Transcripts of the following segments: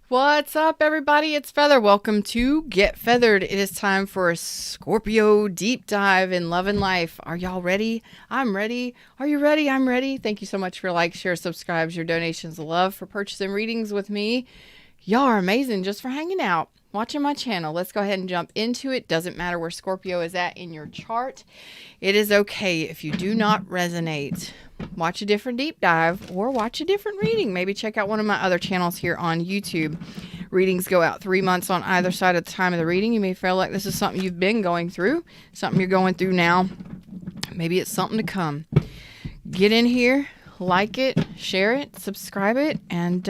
What's up, everybody? It's Feather. Welcome to Get Feathered. It is time for a Scorpio deep dive in love and life. Are y'all ready? I'm ready. Are you ready? I'm ready. Thank you so much for likes, shares, subscribes, your donations of love, for purchasing readings with me. Y'all are amazing just for hanging out, watching my channel. Let's go ahead and jump into it. Doesn't matter where Scorpio is at in your chart. It is okay if you do not resonate. Watch a different deep dive or watch a different reading. Maybe check out one of my other channels here on YouTube. Readings go out 3 months on either side at the time of the reading. You may feel like this is something you've been going through, something you're going through now. Maybe it's something to come. Get in here, like it, share it, subscribe it, and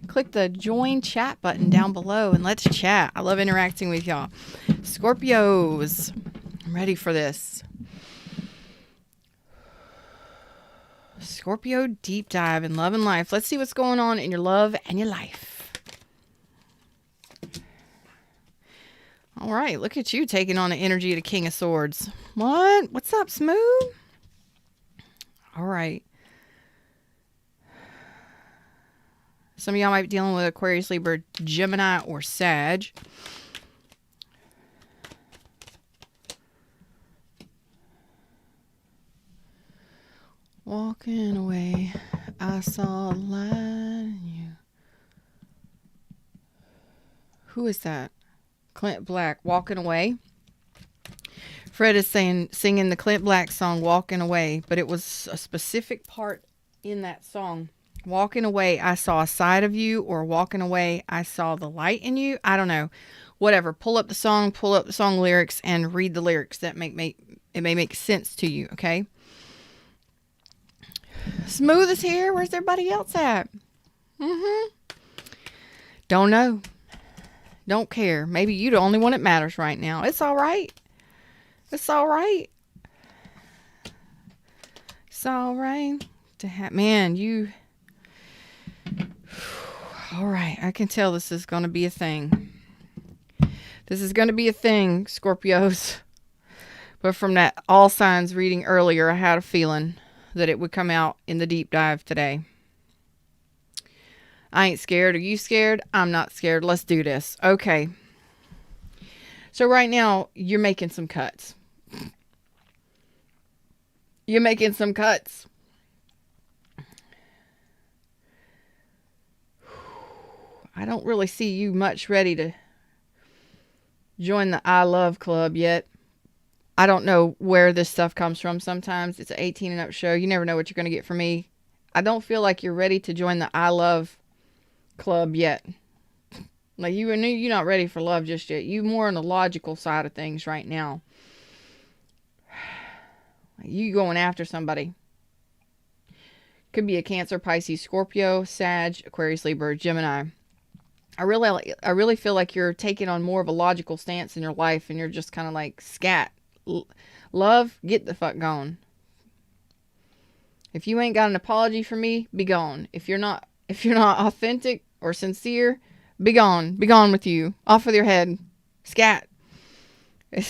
click the join chat button down below and let's chat. I love interacting with y'all. Scorpios, I'm ready for this. Scorpio deep dive in love and life. Let's see what's going on in your love and your life. All right, look at you taking on the energy of the King of Swords. What? What's up, Smooth? All right. Some of y'all might be dealing with Aquarius, Libra, Gemini, or Sag. Walking away, I saw a light in you. Who is that? Clint Black, Walking Away. Fred is singing the Clint Black song, Walking Away, but it was a specific part in that song. Walking away, I saw a side of you, or walking away, I saw the light in you. I don't know. Whatever. Pull up the song lyrics, and read the lyrics. That may make sense to you, okay? Smooth is here. Where's everybody else at? Don't know. Don't care. Maybe you're the only one that matters right now. It's all right. It's all right. It's all right to have. Man, you. All right. I can tell this is going to be a thing. This is going to be a thing, Scorpios. But from that all signs reading earlier, I had a feeling that it would come out in the deep dive today. I ain't scared. Are you scared? I'm not scared. Let's do this. Okay. So right now, you're making some cuts. You're making some cuts. I don't really see you much ready to join the I Love Club yet. I don't know where this stuff comes from sometimes. It's an 18 and up show. You never know what you're going to get from me. I don't feel like you're ready to join the I Love Club yet. Like you're not ready for love just yet. You more on the logical side of things right now. You going after somebody. Could be a Cancer, Pisces, Scorpio, Sag, Aquarius, Libra, Gemini. I really feel like you're taking on more of a logical stance in your life, and you're just kind of like scat. Love, get the fuck gone. If you ain't got an apology for me, be gone. If you're not authentic or sincere, be gone. Be gone with you. Off with your head. Scat. You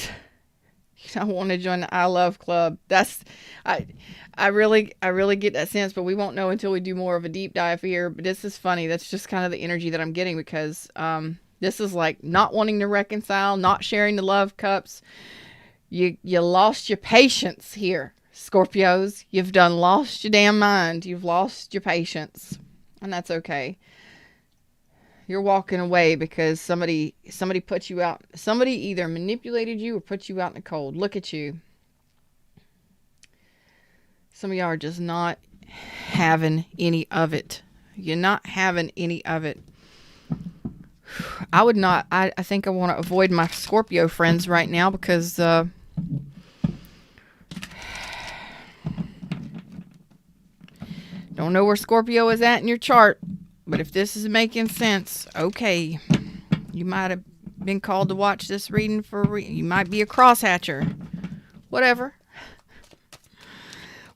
don't want to join the I Love Club. I really get that sense, but we won't know until we do more of a deep dive here. But this is funny. That's just kind of the energy that I'm getting, because this is like not wanting to reconcile, not sharing the love cups. You lost your patience here, Scorpios. You've done lost your damn mind. You've lost your patience. And that's okay. You're walking away because somebody put you out. Somebody either manipulated you or put you out in the cold. Look at you. Some of y'all are just not having any of it. You're not having any of it. I would not. I think I want to avoid my Scorpio friends right now because don't know where Scorpio is at in your chart. But if this is making sense, okay. You might have been called to watch this reading for you might be a crosshatcher. Whatever.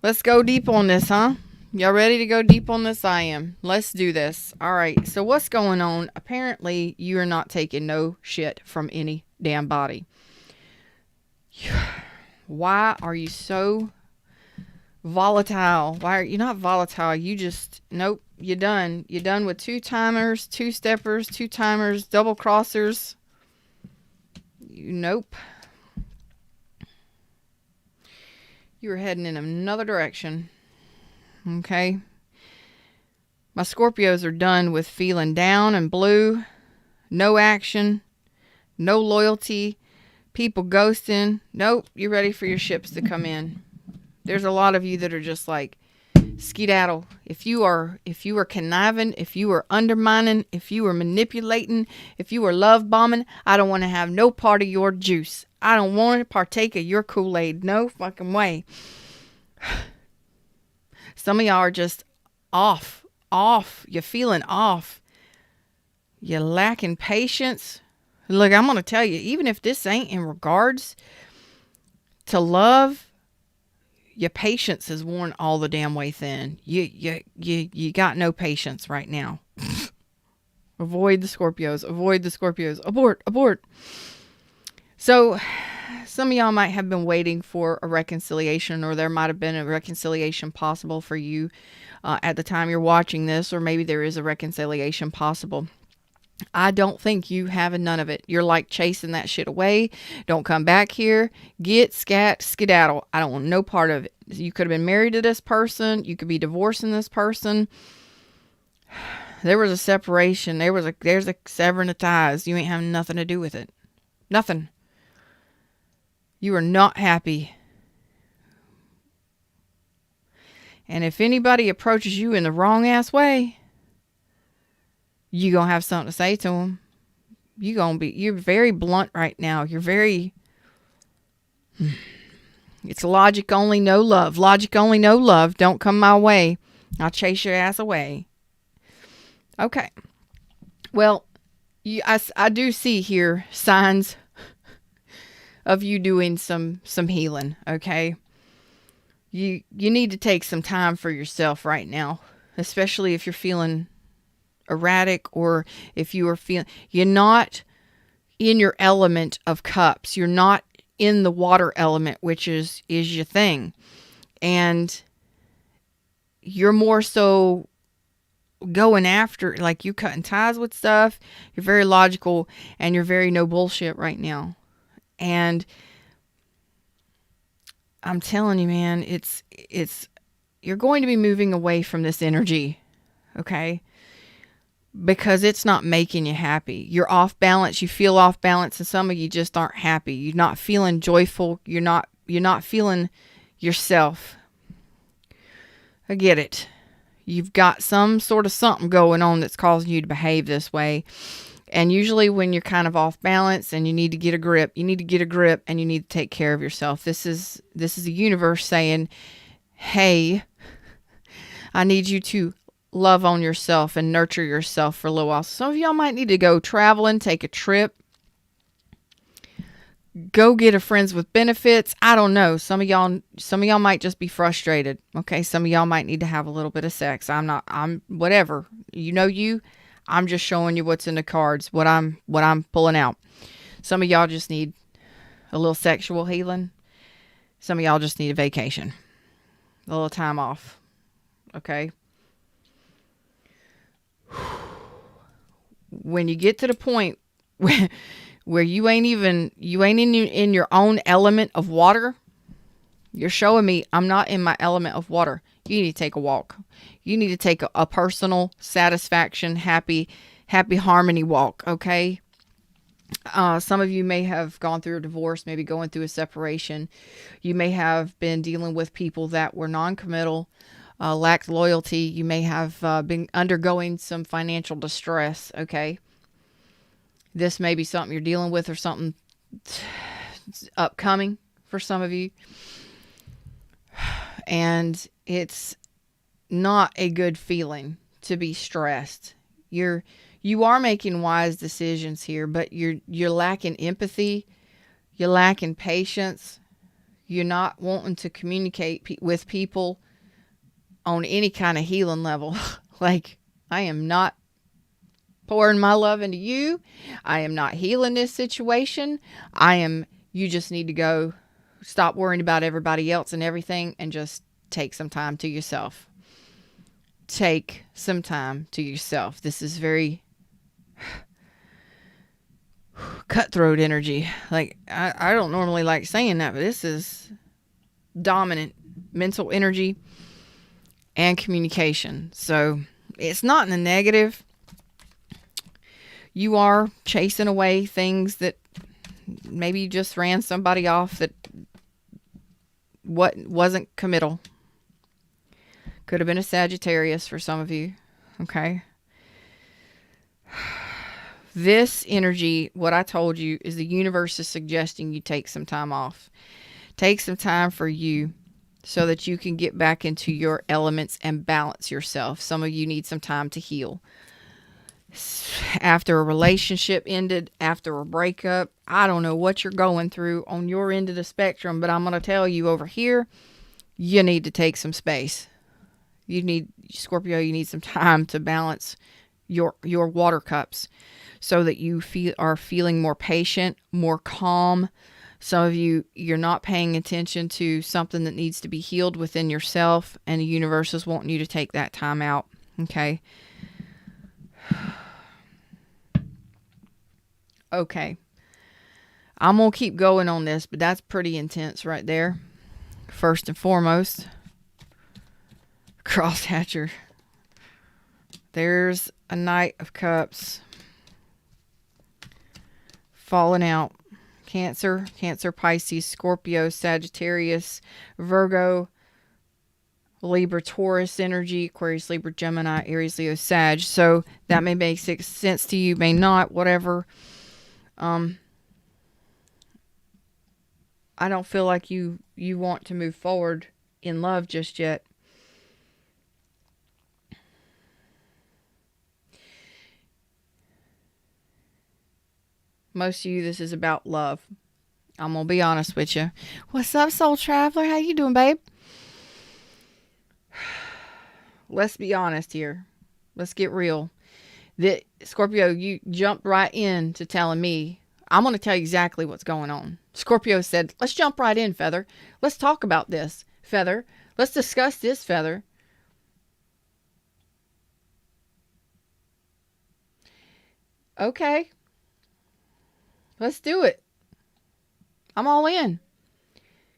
Let's go deep on this, huh? Y'all ready to go deep on this? I am. Let's do this. All right. So what's going on? Apparently, you are not taking no shit from any damn body. Why are you so volatile? Why are you not volatile? You just, nope, you're done. You're done with two-timers, two-steppers, two-timers, double-crossers. Nope. You're heading in another direction. Okay. My Scorpios are done with feeling down and blue. No action. No loyalty. People ghosting. Nope. You're ready for your ships to come in. There's a lot of you that are just like skedaddle. If you are conniving, if you are undermining, if you are manipulating, if you are love bombing, I don't want to have no part of your juice. I don't want to partake of your Kool-Aid. No fucking way. Some of y'all are just off. You're feeling off. You're lacking patience. Look, I'm going to tell you, even if this ain't in regards to love, your patience is worn all the damn way thin. You got no patience right now. Avoid the Scorpios. Avoid the Scorpios. Abort. So, some of y'all might have been waiting for a reconciliation, or there might have been a reconciliation possible for you at the time you're watching this, or maybe there is a reconciliation possible. I don't think you having none of it. You're like chasing that shit away. Don't come back here. Get skedaddle. I don't want no part of it. You could have been married to this person. You could be divorcing this person. There was a separation. There's a severing of ties. You ain't having nothing to do with it. Nothing. You are not happy. And if anybody approaches you in the wrong ass way, you gonna have something to say to them. You're very blunt right now. It's logic only, no love. Logic only, no love. Don't come my way. I'll chase your ass away. Okay. Well, I do see here signs of you doing some healing, okay? You need to take some time for yourself right now, especially if you're feeling erratic, or if you are feeling you're not in your element of cups. You're not in the water element, which is your thing. And you're more so going after, like, you cutting ties with stuff. You're very logical and you're very no bullshit right now. And I'm telling you, man, it's you're going to be moving away from this energy, okay? Because it's not making you happy. You're off balance. You feel off balance, and some of you just aren't happy. You're not feeling joyful. You're not feeling yourself. I get it. You've got some sort of something going on that's causing you to behave this way. And usually when you're kind of off balance and you need to get a grip, and you need to take care of yourself. This is the universe saying, hey, I need you to love on yourself and nurture yourself for a little while. Some of y'all might need to go traveling, take a trip, go get a friends with benefits. I don't know. Some of y'all might just be frustrated. Okay. Some of y'all might need to have a little bit of sex. I'm whatever. I'm just showing you what's in the cards, what I'm pulling out. Some of y'all just need a little sexual healing. Some of y'all just need a vacation, a little time off. Okay. When you get to the point where you ain't in your own element of water, You're showing me I'm not in my element of water. You need to take a walk. You need to take a personal satisfaction, happy harmony walk, okay? Some of you may have gone through a divorce, maybe going through a separation. You may have been dealing with people that were non-committal, lacked loyalty. You may have been undergoing some financial distress, okay? This may be something you're dealing with or something upcoming for some of you. And it's not a good feeling to be stressed. You are making wise decisions here, but you're lacking empathy. You're lacking patience. You're not wanting to communicate with people on any kind of healing level. Like, I am not pouring my love into you. I am not healing this situation. You just need to go stop worrying about everybody else and everything and just take some time to yourself. Take some time to yourself. This is very cutthroat energy. Like, I don't normally like saying that, but this is dominant mental energy and communication. So it's not in the negative. You are chasing away things that maybe you just ran somebody off that wasn't committal. Could have been a Sagittarius for some of you. Okay. This energy, what I told you, is the universe is suggesting you take some time off. Take some time for you so that you can get back into your elements and balance yourself. Some of you need some time to heal. After a relationship ended, after a breakup, I don't know what you're going through on your end of the spectrum, but I'm going to tell you over here, you need to take some space. Scorpio, you need some time to balance your water cups so that you are feeling more patient, more calm. Some of you're not paying attention to something that needs to be healed within yourself, and the universe is wanting you to take that time out. Okay. Okay. I'm going to keep going on this, but that's pretty intense right there. First and foremost, crosshatcher. There's a Knight of Cups falling out. Cancer, Pisces, Scorpio, Sagittarius, Virgo, Libra, Taurus energy, Aquarius, Libra, Gemini, Aries, Leo, Sag. So that may make sense to you, may not, whatever. I don't feel like you want to move forward in love just yet. Most of you, this is about love. I'm going to be honest with you. What's up, Soul Traveler? How you doing, babe? Let's be honest here. Let's get real. Scorpio, you jumped right in to telling me. I'm going to tell you exactly what's going on. Scorpio said, let's jump right in, Feather. Let's talk about this, Feather. Let's discuss this, Feather. Okay. Let's do it. I'm all in.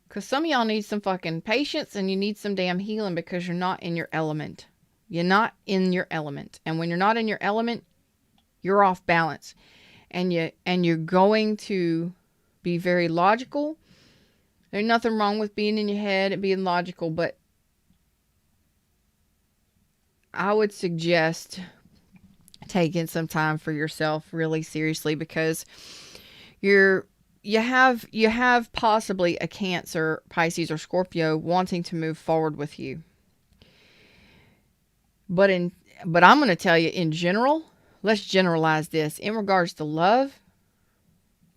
Because some of y'all need some fucking patience and you need some damn healing because you're not in your element. You're not in your element. And when you're not in your element, you're off balance. And you're going to be very logical. There's nothing wrong with being in your head and being logical, but I would suggest taking some time for yourself really seriously, because you have possibly a Cancer, Pisces, or Scorpio wanting to move forward with you. But I'm going to tell you in general, let's generalize this. In regards to love,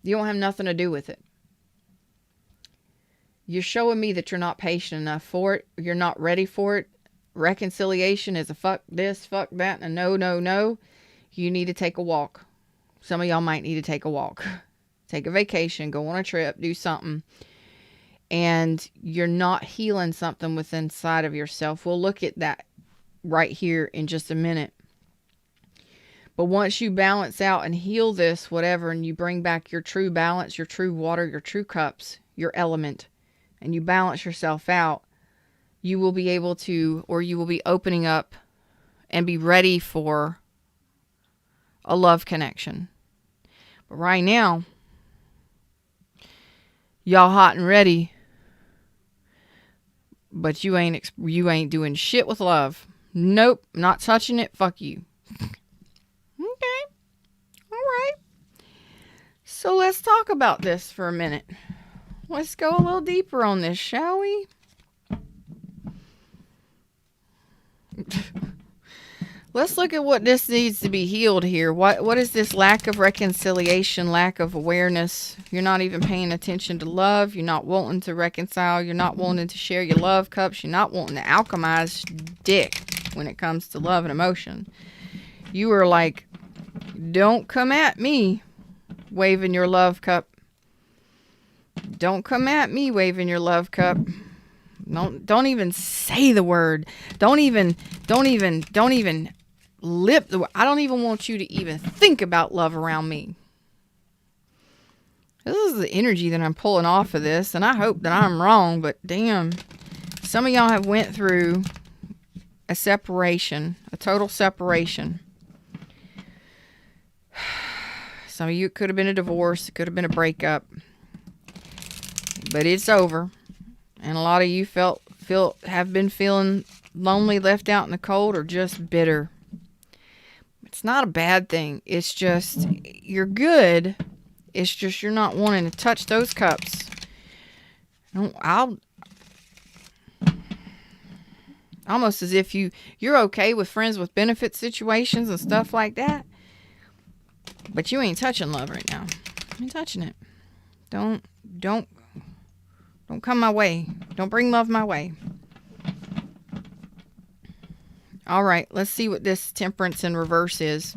you don't have nothing to do with it. You're showing me that you're not patient enough for it. You're not ready for it. Reconciliation is a fuck this, fuck that, and a no. You need to take a walk. Some of y'all might need to take a walk. Take a vacation, go on a trip, do something. And you're not healing something within inside of yourself. We'll look at that right here in just a minute. But once you balance out and heal this, whatever, and you bring back your true balance, your true water, your true cups, your element, and you balance yourself out, you will be able to, or you will be opening up and be ready for a love connection. But right now, y'all hot and ready, but you ain't doing shit with love. Nope, not touching it. Fuck you. Okay. All right. So let's talk about this for a minute. Let's go a little deeper on this, shall we? Let's look at what this needs to be healed here. What is this lack of reconciliation, lack of awareness? You're not even paying attention to love. You're not wanting to reconcile. You're not wanting to share your love cups. You're not wanting to alchemize dick when it comes to love and emotion. You are like, don't come at me waving your love cup. Don't come at me waving your love cup. Don't even say the word. Don't even lip the word. I don't even want you to even think about love around me. This is the energy that I'm pulling off of this, and I hope that I'm wrong, but damn, some of y'all have went through a separation, a total separation. Some of you, it could have been a divorce, it could have been a breakup, but it's over. And a lot of you have been feeling lonely, left out in the cold, or just bitter. It's not a bad thing. It's just, you're good. It's just you're not wanting to touch those cups. Almost as if you're okay with friends with benefit situations and stuff like that. But you ain't touching love right now. You ain't touching it. Don't come my way. Don't bring love my way. All right, let's see what this temperance in reverse is.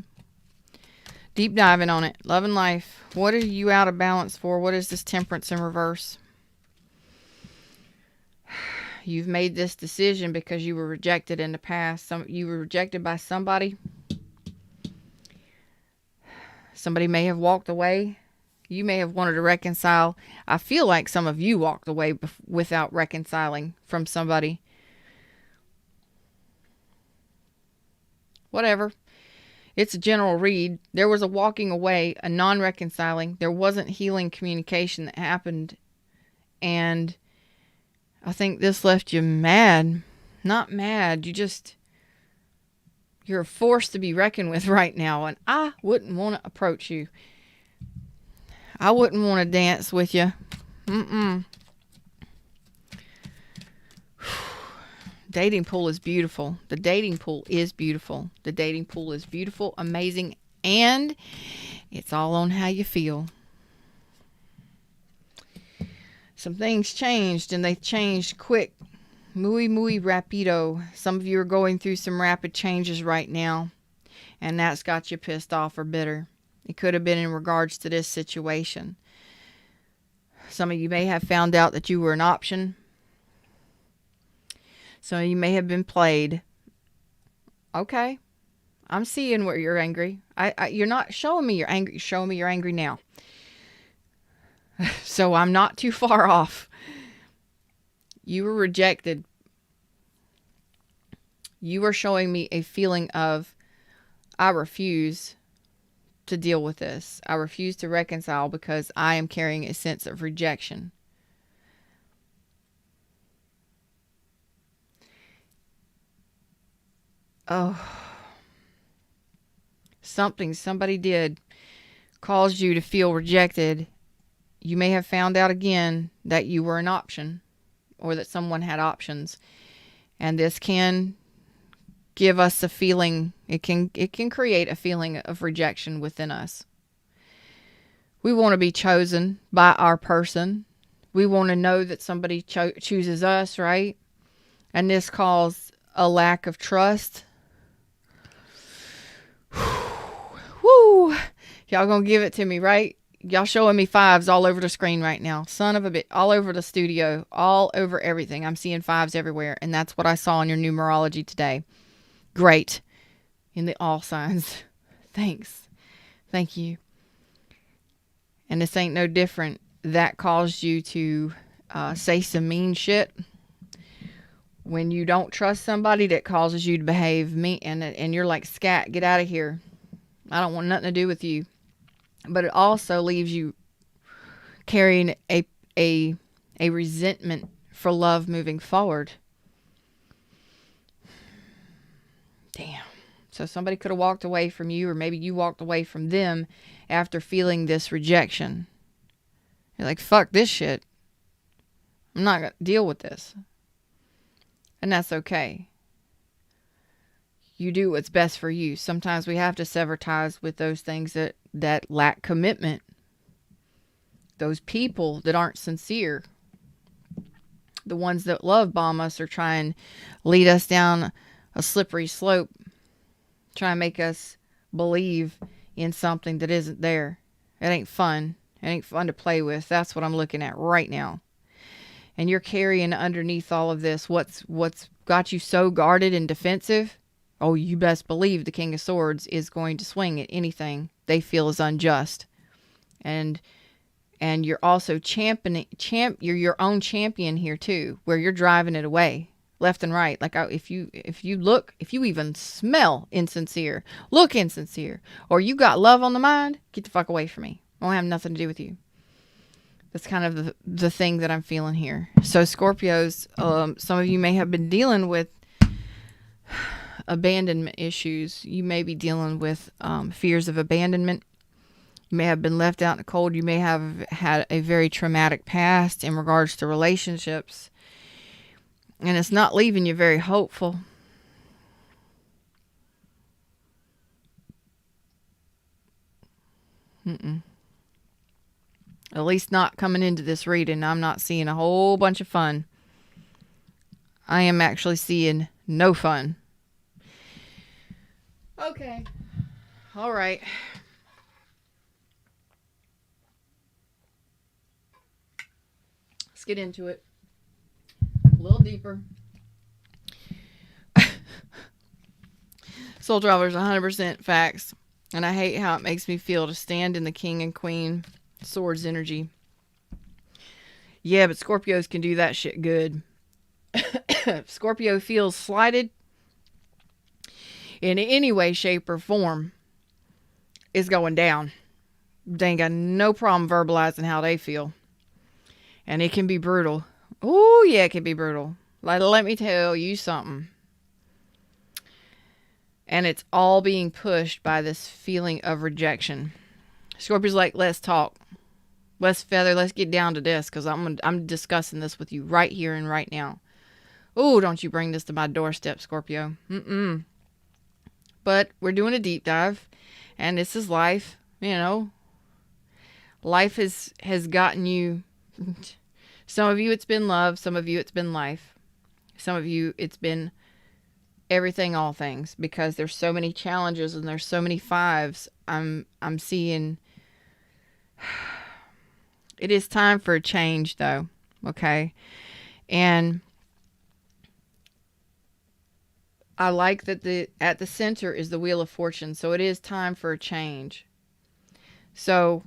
Deep diving on it. Love and life. What are you out of balance for? What is this temperance in reverse? You've made this decision because you were rejected in the past. You were rejected by somebody. Somebody may have walked away. You may have wanted to reconcile. I feel like some of you walked away without reconciling from somebody. Whatever. It's a general read. There was a walking away, a non-reconciling. There wasn't healing communication that happened. And I think this left you mad. Not mad. You're a force to be reckoned with right now. And I wouldn't want to approach you. I wouldn't want to dance with you. Dating pool is beautiful. The dating pool is beautiful. The dating pool is beautiful, amazing, and it's all on how you feel. Some things changed, and they changed quick. Muy rapido. Some of you are going through some rapid changes right now, and that's got you pissed off or bitter. It could have been in regards to this situation. Some of you may have found out that you were an option. Some of you may have been played. Okay. I'm seeing where you're angry. You're not showing me you're angry. You're showing me you're angry now. So I'm not too far off. You were rejected. You are showing me a feeling of, I refuse to deal with this. I refuse to reconcile because I am carrying a sense of rejection. Oh. Somebody did caused you to feel rejected. You may have found out again that you were an option, or that someone had options. And this can give us a feeling, it can create a feeling of rejection within us. We want to be chosen by our person. We want to know that somebody chooses us, right? And this caused a lack of trust. Woo! Y'all gonna give it to me, right? Y'all showing me fives all over the screen right now. Son of a bitch. All over the studio. All over everything. I'm seeing fives everywhere. And that's what I saw in your numerology today. Great. In the all signs. Thanks. Thank you. And this ain't no different. That caused you to say some mean shit. When you don't trust somebody, that causes you to behave mean, and you're like, scat, get out of here. I don't want nothing to do with you. But it also leaves you carrying a resentment for love moving forward. Damn. So somebody could have walked away from you, or maybe you walked away from them after feeling this rejection. You're like, fuck this shit. I'm not going to deal with this. And that's okay. You do what's best for you. Sometimes we have to sever ties with those things that lack commitment. Those people that aren't sincere. The ones that love bomb us or try and lead us down a slippery slope. Try and make us believe in something that isn't there. It ain't fun. It ain't fun to play with. That's what I'm looking at right now. And you're carrying underneath all of this what's got you so guarded and defensive. Oh, you best believe the King of Swords is going to swing at anything they feel is unjust. And you're also you're your own champion here too, where you're driving it away left and right. Like, if you even smell insincere, look insincere, or you got love on the mind, get the fuck away from me. I don't have nothing to do with you. That's kind of the thing that I'm feeling here. So Scorpios, some of you may have been dealing with abandonment issues. You may be dealing with fears of abandonment. You may have been left out in the cold. You may have had a very traumatic past in regards to relationships. And it's not leaving you very hopeful. At least not coming into this reading. I'm not seeing a whole bunch of fun. I am actually seeing no fun. Okay. All right. Let's get into it. A little deeper. Soul Traveler's 100% facts. And I hate how it makes me feel to stand in the King and Queen Swords energy. Yeah, but Scorpios can do that shit good. If Scorpio feels slighted in any way, shape, or form, it's going down. They ain't got no problem verbalizing how they feel. And it can be brutal. Oh, yeah, it can be brutal. Like, let me tell you something. And it's all being pushed by this feeling of rejection. Scorpio's like, let's talk. Let's feather. Let's get down to this, because I'm discussing this with you right here and right now. Oh, don't you bring this to my doorstep, Scorpio. But we're doing a deep dive, and this is life. You know, life has gotten you. Some of you it's been love. Some of you it's been life. Some of you it's been everything, all things, because there's so many challenges and there's so many fives. I'm seeing. It is time for a change, though. Okay, and I like that at the center is the Wheel of Fortune, so it is time for a change. So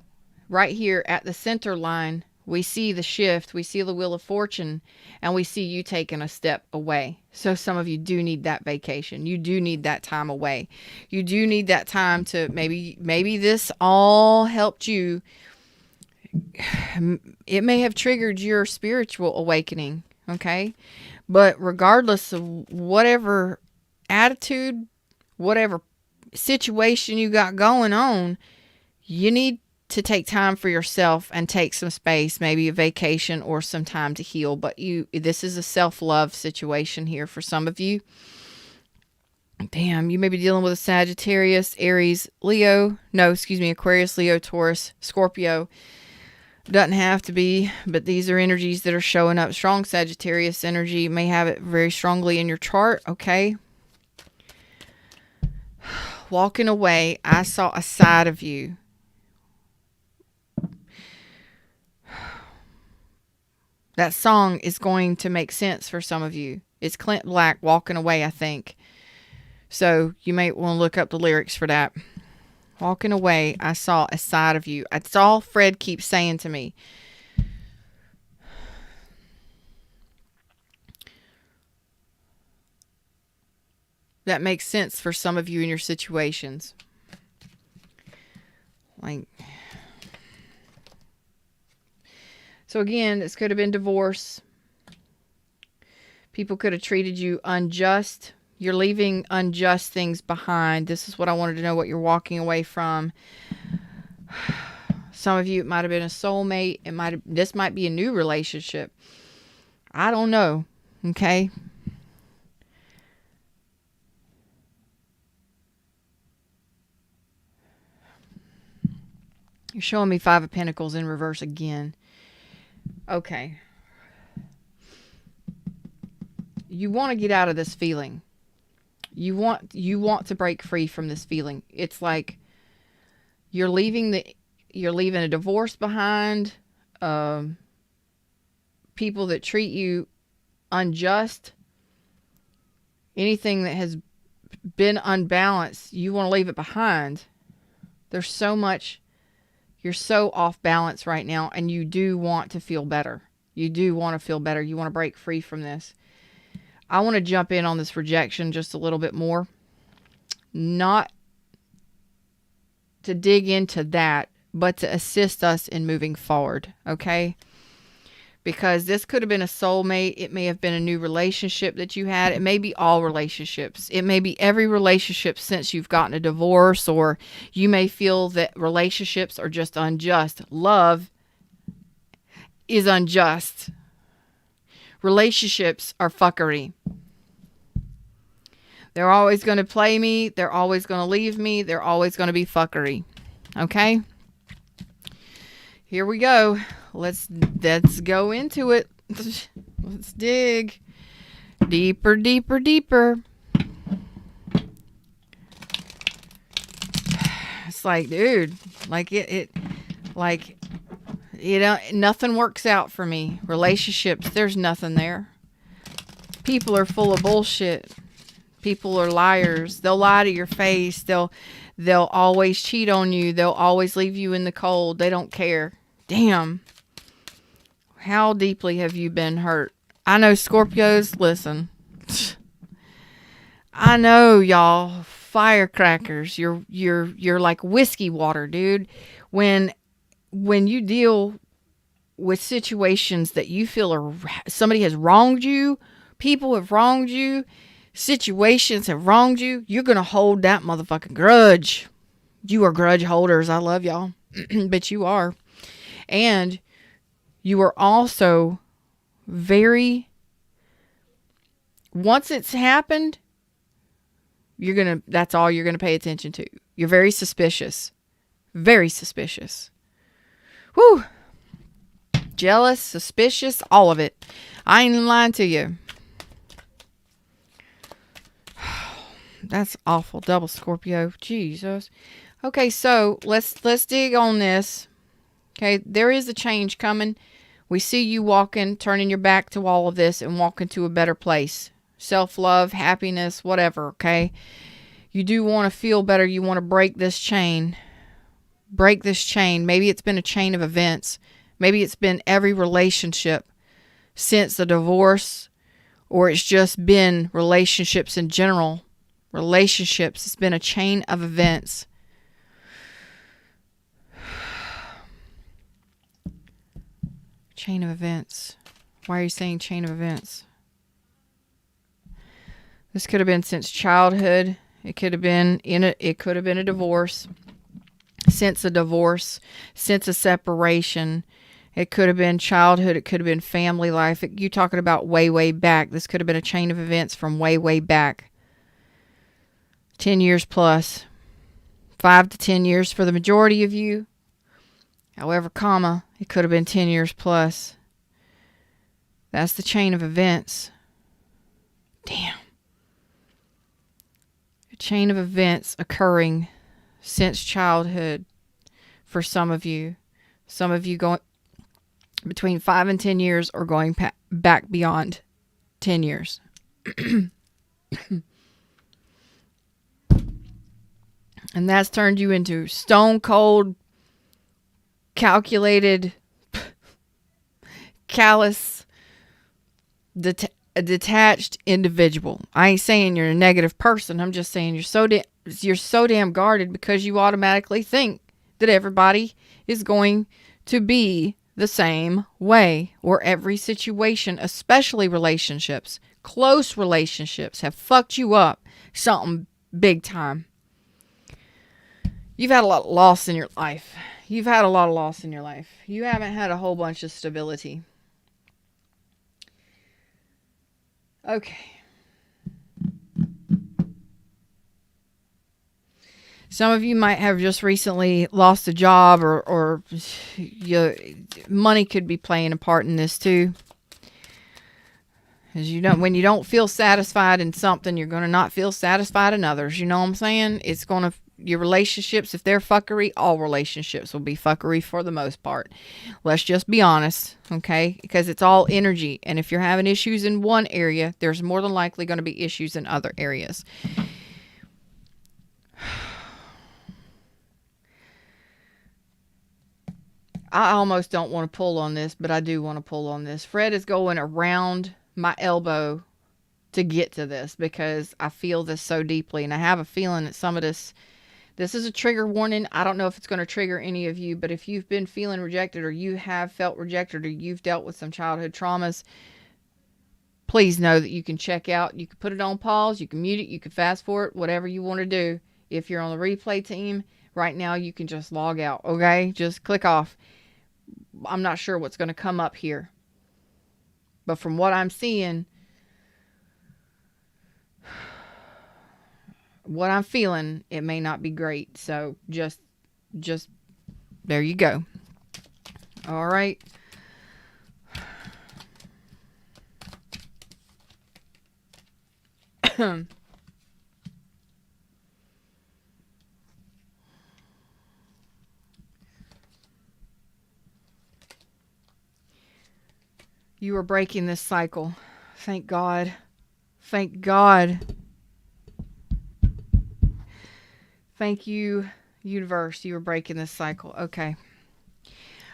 right here at the center line, we see the shift, we see the Wheel of Fortune, and we see you taking a step away. So some of you do need that vacation. You do need that time away. You do need that time to maybe this all helped you. It may have triggered your spiritual awakening, okay? But regardless of whatever attitude, whatever situation you got going on, you need to take time for yourself and take some space, maybe a vacation or some time to heal. But this is a self-love situation here for some of you. Damn, you may be dealing with a Sagittarius, Aries, Aquarius, Leo, Taurus, Scorpio. Doesn't have to be, but these are energies that are showing up. Strong Sagittarius energy may have it very strongly in your chart, okay? Walking away, I saw a side of you. That song is going to make sense for some of you. It's Clint Black, Walking Away, I think. So you may want to look up the lyrics for that. Walking away, I saw a side of you. That's all Fred keeps saying to me. that makes sense for some of you in your situations. Like, so again, this could have been divorce. People could have treated you unjust. You're leaving unjust things behind. This is what I wanted to know, what you're walking away from. Some of you, it might have been a soulmate. This might be a new relationship. I don't know. Okay. You're showing me Five of Pentacles in reverse again. Okay. You want to get out of this feeling. You want to break free from this feeling. It's like you're leaving a divorce behind, people that treat you unjust, anything that has been unbalanced, you want to leave it behind. There's so much, you're so off balance right now, and you do want to feel better. You do want to feel better. You want to break free from this. I want to jump in on this rejection just a little bit more. Not to dig into that, but to assist us in moving forward, okay? Because this could have been a soulmate. It may have been a new relationship that you had. It may be all relationships. It may be every relationship since you've gotten a divorce, or you may feel that relationships are just unjust. Love is unjust. Relationships are fuckery. They're always going to play me. They're always going to leave me. They're always going to be fuckery. Okay? Here we go. Let's go into it. Let's dig. Deeper, deeper, deeper. It's like, dude, like nothing works out for me. Relationships, there's nothing there. People are full of bullshit. People are liars. They'll lie to your face. They'll always cheat on you. They'll always leave you in the cold. They don't care. Damn. How deeply have you been hurt? I know, Scorpios, listen. I know, y'all, firecrackers. You're like whiskey water, dude. When you deal with situations that you feel somebody has wronged you, people have wronged you, situations have wronged you, you're going to hold that motherfucking grudge. You are grudge holders. I love y'all. But you are. And you are also once it's happened, that's all you're going to pay attention to. You're very suspicious. Very suspicious. Whew. Jealous, suspicious, all of it. I ain't lying to you. That's awful. Double Scorpio. Jesus. Okay, so let's dig on this. Okay, there is a change coming. We see you walking, turning your back to all of this and walking to a better place. Self-love, happiness, whatever, okay? You do want to feel better. You want to break this chain. Break this chain. Maybe it's been a chain of events. Maybe it's been every relationship since the divorce, or it's just been relationships in general. Relationships. It's been a chain of events. Chain of events. Why are you saying chain of events? This could have been since childhood. It could have been a divorce. Since a divorce, since a separation. It could have been childhood. It could have been family life. You're talking about way, way back. This could have been a chain of events from way, way back. 10 years plus. 5 to 10 years for the majority of you. However, it could have been 10 years plus. That's the chain of events. Damn. A chain of events occurring since childhood for some of you. Some of you going between 5 and 10 years, or going back beyond 10 years. And that's turned you into stone cold, calculated, callous, a detached individual. I ain't saying you're a negative person. I'm just saying you're so damn guarded because you automatically think that everybody is going to be the same way, or every situation, especially relationships, close relationships, have fucked you up something big time. You've had a lot of loss in your life. You've had a lot of loss in your life. You haven't had a whole bunch of stability. Okay. Some of you might have just recently lost a job, or money could be playing a part in this too. As you know, when you don't feel satisfied in something, you're going to not feel satisfied in others. You know what I'm saying? It's going to, your relationships, if they're fuckery, all relationships will be fuckery for the most part. Let's just be honest, okay? Because it's all energy. And if you're having issues in one area, there's more than likely going to be issues in other areas. I almost don't want to pull on this, but I do want to pull on this. Fred is going around my elbow to get to this because I feel this so deeply, and I have a feeling that some of this is a trigger warning. I don't know if it's going to trigger any of you, but if you've been feeling rejected, or you have felt rejected, or you've dealt with some childhood traumas, please know that you can check out. You can put it on pause, you can mute it, you can fast forward, whatever you want to do. If you're on the replay team right now, you can just log out, okay? Just click off. I'm not sure what's going to come up here, but from what I'm seeing, what I'm feeling, it may not be great. So just there you go. All right. You are breaking this cycle. Thank God. Thank God. Thank you, universe. You are breaking this cycle. Okay.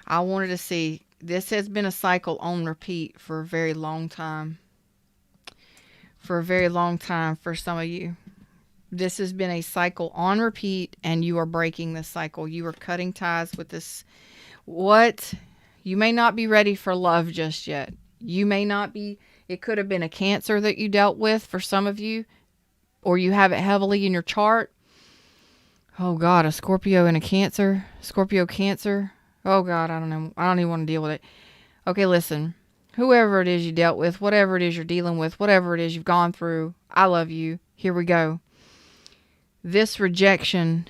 I wanted to see. This has been a cycle on repeat for a very long time. For a very long time for some of you. This has been a cycle on repeat, and you are breaking this cycle. You are cutting ties with this. What? You may not be ready for love just yet. You may not be. It could have been a Cancer that you dealt with for some of you, or you have it heavily in your chart. Oh God, a Scorpio and a Cancer. Scorpio Cancer. Oh God, I don't know. I don't even want to deal with it. Okay, listen. Whoever it is you dealt with, whatever it is you're dealing with, whatever it is you've gone through, I love you. Here we go. This rejection,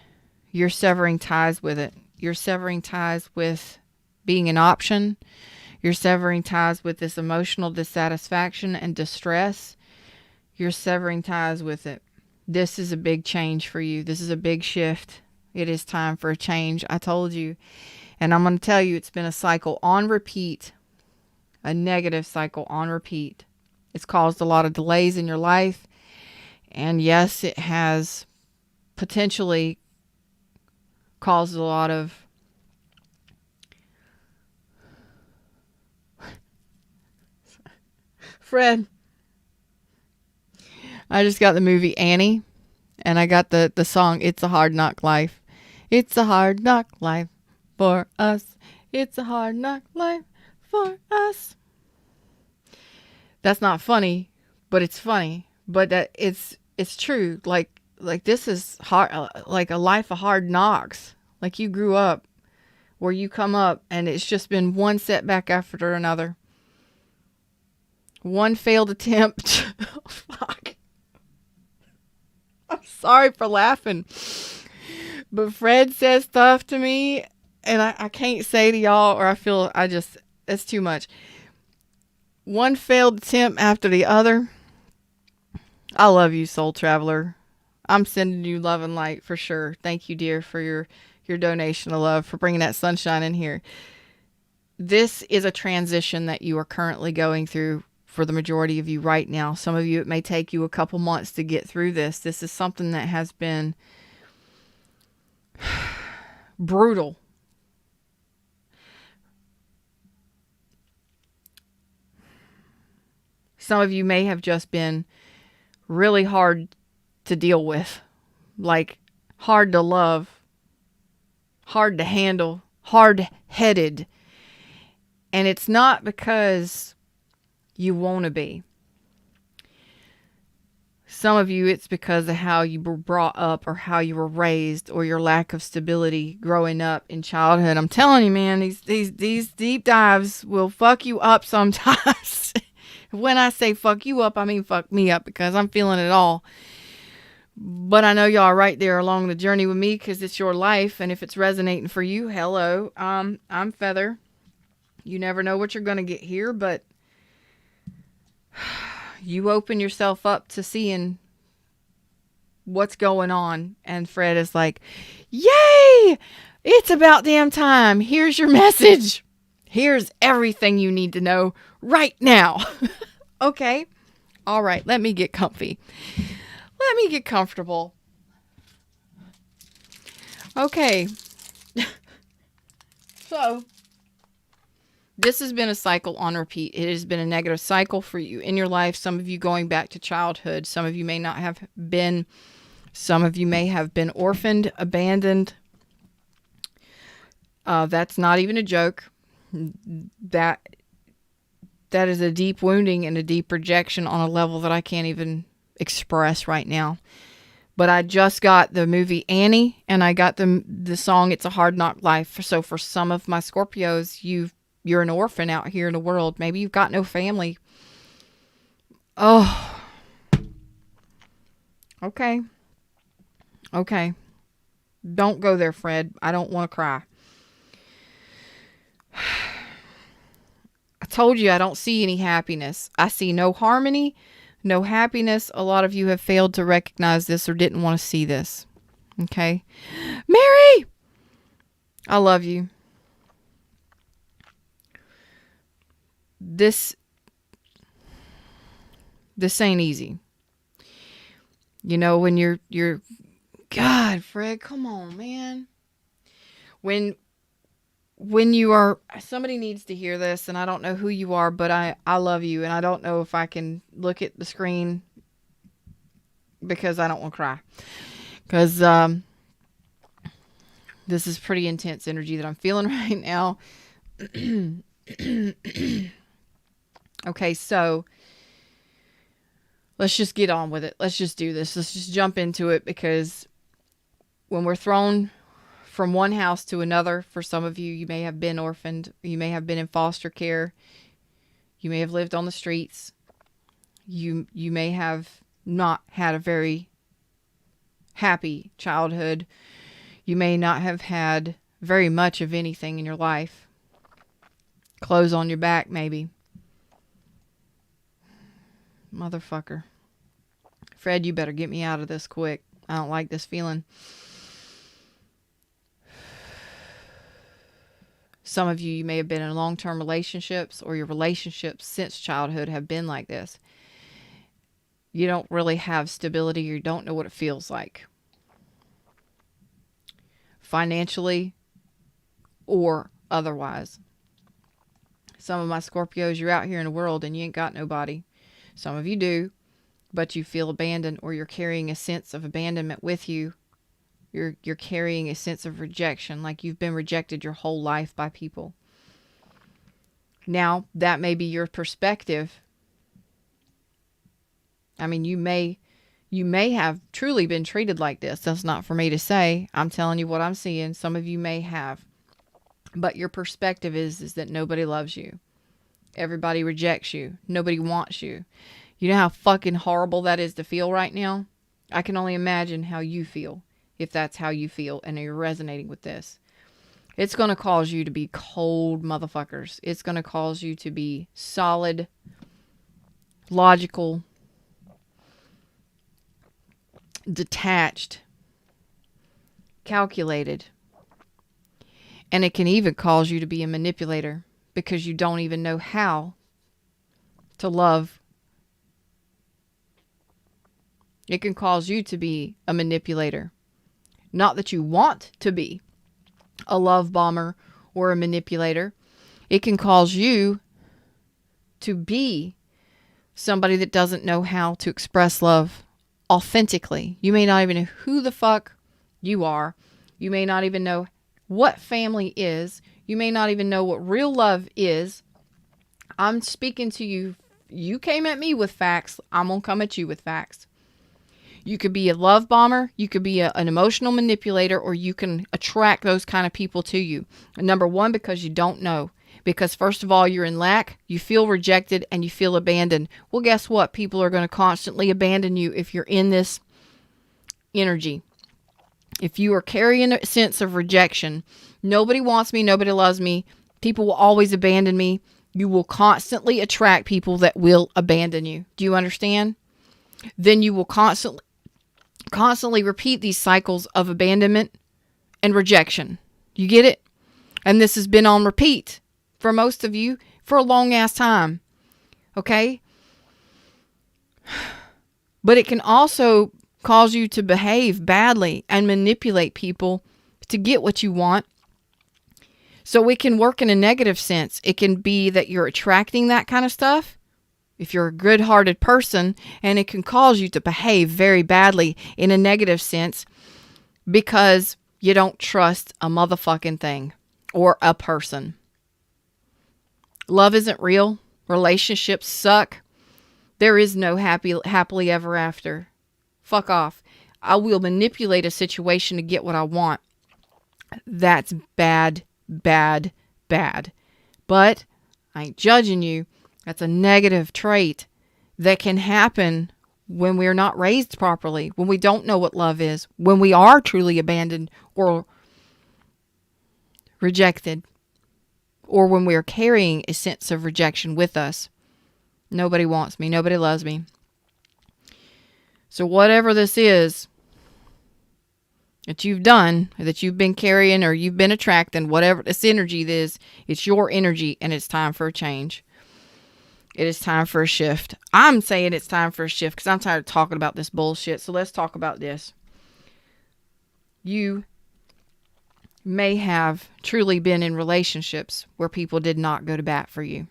you're severing ties with it. You're severing ties with being an option. You're severing ties with this emotional dissatisfaction and distress. You're severing ties with it. This is a big change for you. This is a big shift. It is time for a change. I told you. And I'm going to tell you, it's been a cycle on repeat. A negative cycle on repeat. It's caused a lot of delays in your life. And yes, it has potentially caused a lot of Fred, I just got the movie Annie, and I got the song It's a Hard Knock Life. It's a hard knock life for us. It's a hard knock life for us. That's not funny, but it's funny. But that it's true. Like this is hard, like a life of hard knocks. Like you grew up where you come up, and it's just been one setback after another. One failed attempt. Oh, fuck. I'm sorry for laughing. But Fred says stuff to me, and I can't say to y'all, or I feel it's too much. One failed attempt after the other. I love you, soul traveler. I'm sending you love and light for sure. Thank you, dear, for your donation of love, for bringing that sunshine in here. This is a transition that you are currently going through for the majority of you right now. Some of you, it may take you a couple months to get through this. This is something that has been brutal. Some of you may have just been really hard to deal with, like hard to love, hard to handle, hard-headed. And it's not because you want to be. Some of you, it's because of how you were brought up or how you were raised or your lack of stability growing up in childhood. I'm telling you, man, these deep dives will fuck you up sometimes. When I say fuck you up, I mean fuck me up, because I'm feeling it all. But I know y'all are right there along the journey with me, because it's your life. And if it's resonating for you, hello, I'm Feather. You never know what you're going to get here, but you open yourself up to seeing what's going on. And Fred is like, yay! It's about damn time. Here's your message. Here's everything you need to know right now. Okay. All right. Let me get comfy. Let me get comfortable. Okay. So, this has been a cycle on repeat. It has been a negative cycle for you in your life. Some of you going back to childhood. Some of you may not have been. Some of you may have been orphaned, abandoned. That's not even a joke. That is a deep wounding and a deep rejection on a level that I can't even express right now. But I just got the movie Annie, and I got the song It's a Hard Knock Life. So for some of my Scorpios, you're an orphan out here in the world. Maybe you've got no family. Oh. Okay. Okay. Don't go there, Fred. I don't want to cry. I told you I don't see any happiness. I see no harmony, no happiness. A lot of you have failed to recognize this or didn't want to see this. Okay? Mary! I love you. This ain't easy. You know, when you're God, Fred, come on, man. When you are, somebody needs to hear this, and I don't know who you are, but I love you, and I don't know if I can look at the screen because I don't want to cry. Because this is pretty intense energy that I'm feeling right now. Okay, so let's just get on with it. Let's just do this. Let's just jump into it, because when we're thrown from one house to another, for some of you, you may have been orphaned. You may have been in foster care. You may have lived on the streets. You may have not had a very happy childhood. You may not have had very much of anything in your life. Clothes on your back, maybe. Motherfucker. Fred, you better get me out of this quick. I don't like this feeling. Some of you may have been in long-term relationships, or your relationships since childhood have been like this. You don't really have stability. You don't know what it feels like. Financially or otherwise. Some of my Scorpios, you're out here in the world and you ain't got nobody. Some of you do, but you feel abandoned, or you're carrying a sense of abandonment with you. You're carrying a sense of rejection, like you've been rejected your whole life by people. Now, that may be your perspective. I mean, you may have truly been treated like this. That's not for me to say. I'm telling you what I'm seeing. Some of you may have. But your perspective is that nobody loves you. Everybody rejects you. Nobody wants you. You know how fucking horrible that is to feel right now? I can only imagine how you feel, if that's how you feel and you're resonating with this. It's going to cause you to be cold motherfuckers. It's going to cause you to be solid, logical, detached, calculated. And it can even cause you to be a manipulator, because you don't even know how to love. It can cause you to be a manipulator. Not that you want to be a love bomber or a manipulator. It can cause you to be somebody that doesn't know how to express love authentically. You may not even know who the fuck you are. You may not even know what family is. You may not even know what real love is. I'm speaking to you. You came at me with facts. I'm going to come at you with facts. You could be a love bomber. You could be an emotional manipulator, or you can attract those kind of people to you. Number one, because you don't know. Because first of all, you're in lack, you feel rejected, and you feel abandoned. Well, guess what? People are going to constantly abandon you if you're in this energy. If you are carrying a sense of rejection, nobody wants me, nobody loves me, people will always abandon me, you will constantly attract people that will abandon you. Do you understand? Then you will constantly repeat these cycles of abandonment and rejection. You get it? And this has been on repeat for most of you for a long ass time. Okay? But it can also cause you to behave badly and manipulate people to get what you want. So it can work in a negative sense. It can be that you're attracting that kind of stuff if you're a good-hearted person, and it can cause you to behave very badly in a negative sense because you don't trust a motherfucking thing or a person. Love isn't real. Relationships suck. There is no happily ever after. Fuck off. I will manipulate a situation to get what I want. That's bad, bad, bad. But I ain't judging you. That's a negative trait that can happen when we're not raised properly, when we don't know what love is, when we are truly abandoned or rejected, or when we are carrying a sense of rejection with us. Nobody wants me. Nobody loves me. So whatever this is that you've done, that you've been carrying or you've been attracting, whatever this energy is, it's your energy, and it's time for a change. It is time for a shift. I'm saying it's time for a shift because I'm tired of talking about this bullshit. So let's talk about this. You may have truly been in relationships where people did not go to bat for you.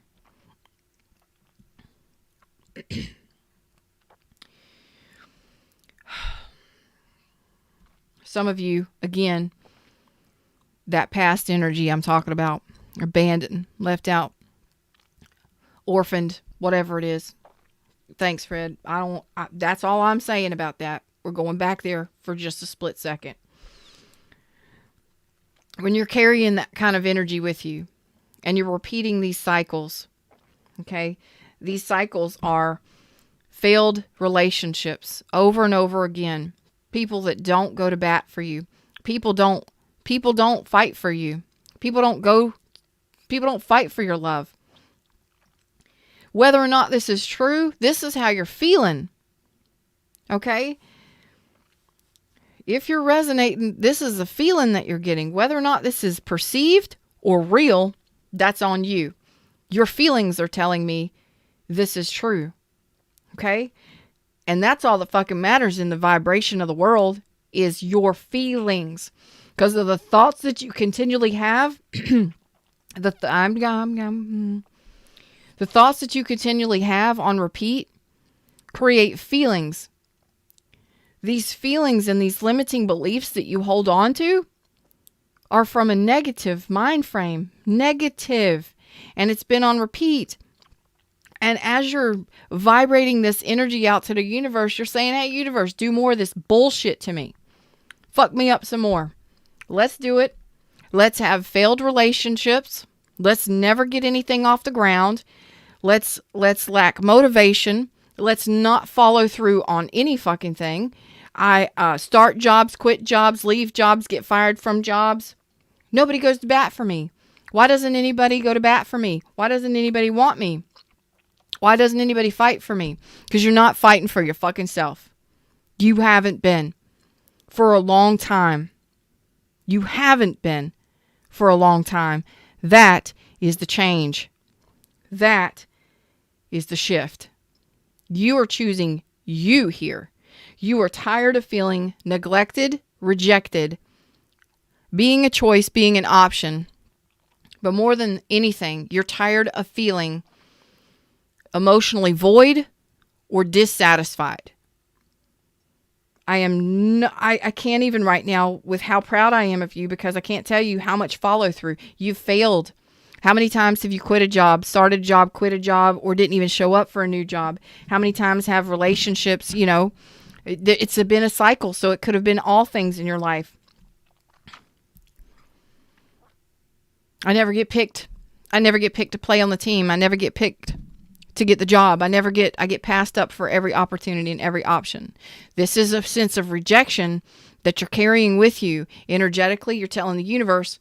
Some of you, again, that past energy I'm talking about, abandoned, left out, orphaned, whatever it is. Thanks, Fred. That's all I'm saying about that. We're going back there for just a split second. When you're carrying that kind of energy with you and you're repeating these cycles, okay? These cycles are failed relationships over and over again. People that don't go to bat for you. People don't fight for you. People don't fight for your love. Whether or not this is true, this is how you're feeling. Okay? If you're resonating, this is the feeling that you're getting. Whether or not this is perceived or real, that's on you. Your feelings are telling me this is true. Okay? And that's all that fucking matters in the vibration of the world is your feelings. Because of the thoughts that you continually have, the thoughts that you continually have on repeat create feelings. These feelings and these limiting beliefs that you hold on to are from a negative mind frame. Negative. And it's been on repeat. And as you're vibrating this energy out to the universe, you're saying, hey, universe, do more of this bullshit to me. Fuck me up some more. Let's do it. Let's have failed relationships. Let's never get anything off the ground. Let's lack motivation. Let's not follow through on any fucking thing. I start jobs, quit jobs, leave jobs, get fired from jobs. Nobody goes to bat for me. Why doesn't anybody go to bat for me? Why doesn't anybody want me? Why doesn't anybody fight for me? Because you're not fighting for your fucking self. You haven't been for a long time. You haven't been for a long time. That is the change. That is the shift. You are choosing you here. You are tired of feeling neglected, rejected, being a choice, being an option. But more than anything, you're tired of feeling emotionally void, or dissatisfied. I can't even right now with how proud I am of you, because I can't tell you how much follow through. You've failed. How many times have you quit a job, started a job, quit a job, or didn't even show up for a new job? How many times have relationships, it's been a cycle, so it could have been all things in your life. I never get picked. I never get picked to play on the team. I never get picked to get the job. I get passed up for every opportunity and every option. This is a sense of rejection that you're carrying with you. Energetically, you're telling the universe,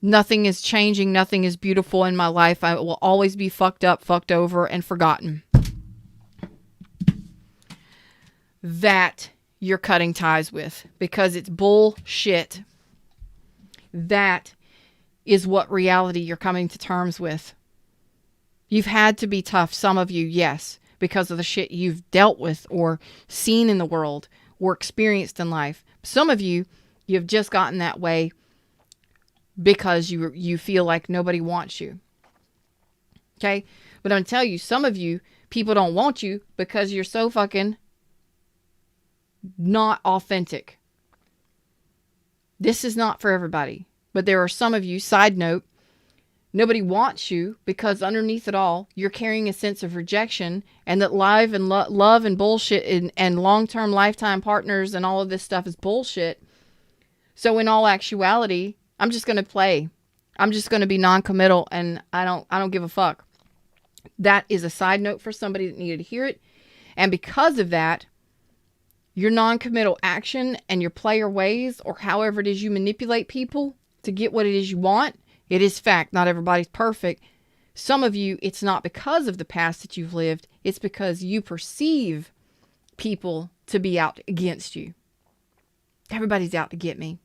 nothing is changing. Nothing is beautiful in my life. I will always be fucked up, fucked over, and forgotten. That you're cutting ties with, because it's bullshit. That is what reality you're coming to terms with. You've had to be tough, some of you, yes, because of the shit you've dealt with or seen in the world or experienced in life. Some of you, you've just gotten that way because you feel like nobody wants you. Okay? But I'm going to tell you, some of you, people don't want you because you're so fucking not authentic. This is not for everybody. But there are some of you, side note, nobody wants you because underneath it all, you're carrying a sense of rejection, and that love and bullshit and long-term lifetime partners and all of this stuff is bullshit. So in all actuality, I'm just going to play. I'm just going to be non-committal, and I don't give a fuck. That is a side note for somebody that needed to hear it. And because of that, your non-committal action and your player ways, or however it is you manipulate people to get what it is you want, it is fact. Not everybody's perfect. Some of you, it's not because of the past that you've lived. It's because you perceive people to be out against you. Everybody's out to get me.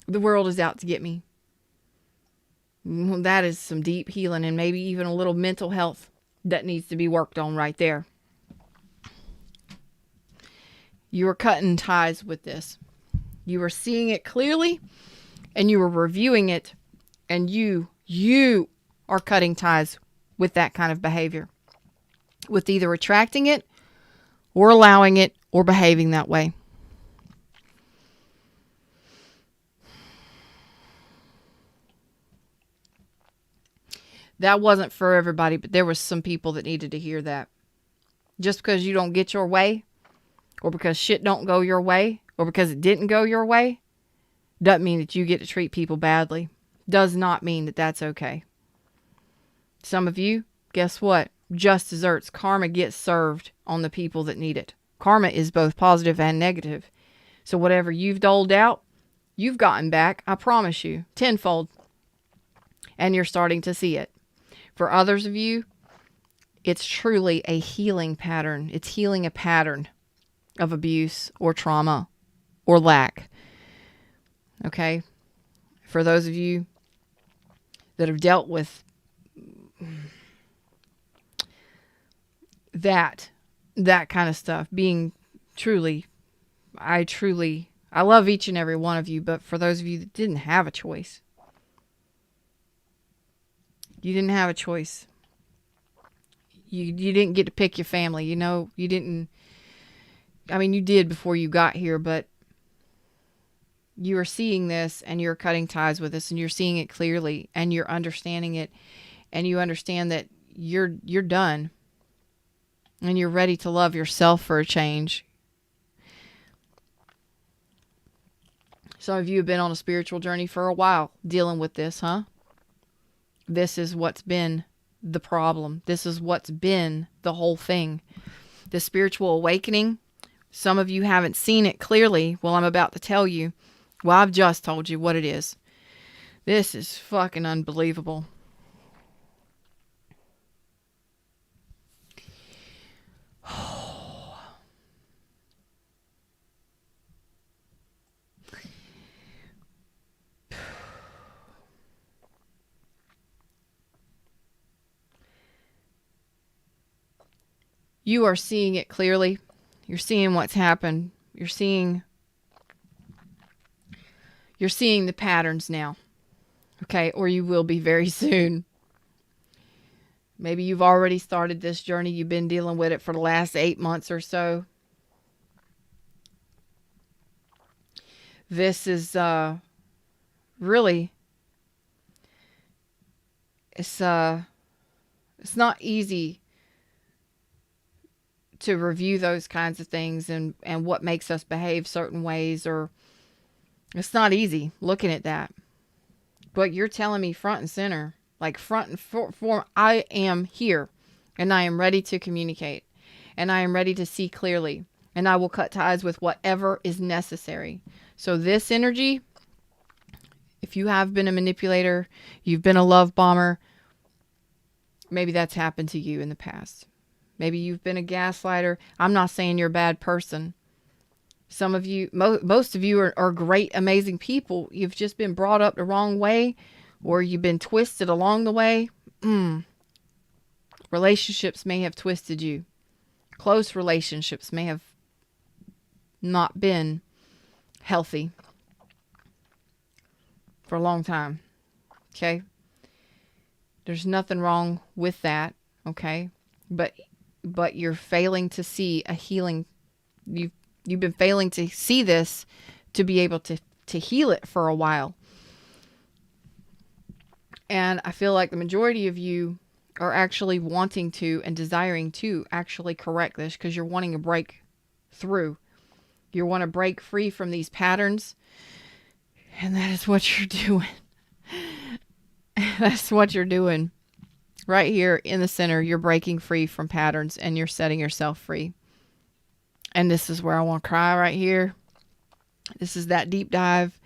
The world is out to get me. Well, that is some deep healing, and maybe even a little mental health that needs to be worked on right there. You are cutting ties with this. You are seeing it clearly, and you are reviewing it, and you are cutting ties with that kind of behavior, with either attracting it or allowing it or behaving that way. That wasn't for everybody, but there was some people that needed to hear that. Just because you don't get your way, or because shit don't go your way, or because it didn't go your way, doesn't mean that you get to treat people badly. Does not mean that that's okay. Some of you, guess what? Just desserts. Karma gets served on the people that need it. Karma is both positive and negative. So whatever you've doled out, you've gotten back, I promise you, tenfold. And you're starting to see it. For others of you, it's truly a healing pattern. It's healing a pattern of abuse or trauma or lack. Okay? For those of you that have dealt with that kind of stuff, being truly, I love each and every one of you, but for those of you that didn't have a choice, you didn't have a choice. You didn't get to pick your family. You didn't, you did before you got here, but you are seeing this and you're cutting ties with this and you're seeing it clearly and you're understanding it, and you understand that you're done and you're ready to love yourself for a change. Some of you have been on a spiritual journey for a while dealing with this, huh? This is what's been the problem. This is what's been the whole thing. The spiritual awakening. Some of you haven't seen it clearly. Well, I'm about to tell you. Well, I've just told you what it is. This is fucking unbelievable. You are seeing it clearly. You're seeing what's happened. You're seeing the patterns now. Okay? Or you will be very soon. Maybe you've already started this journey. You've been dealing with it for the last 8 months or so. This is really, it's not easy to review those kinds of things and what makes us behave certain ways, or it's not easy looking at that. But you're telling me front and center, like front and form, I am here and I am ready to communicate and I am ready to see clearly, and I will cut ties with whatever is necessary. So this energy, if you have been a manipulator, you've been a love bomber, maybe that's happened to you in the past. Maybe you've been a gaslighter. I'm not saying you're a bad person. Some of you, most of you are great, amazing people. You've just been brought up the wrong way, or you've been twisted along the way. Relationships may have twisted you. Close relationships may have not been healthy for a long time. Okay? There's nothing wrong with that. Okay? But you're failing to see a healing. You've been failing to see this to be able to heal it for a while. And I feel like the majority of you are actually wanting to and desiring to actually correct this, because you're wanting to break through. You want to break free from these patterns. And that is what you're doing. That's what you're doing. Right here in the center, you're breaking free from patterns and you're setting yourself free. And this is where I want to cry right here. This is that deep dive.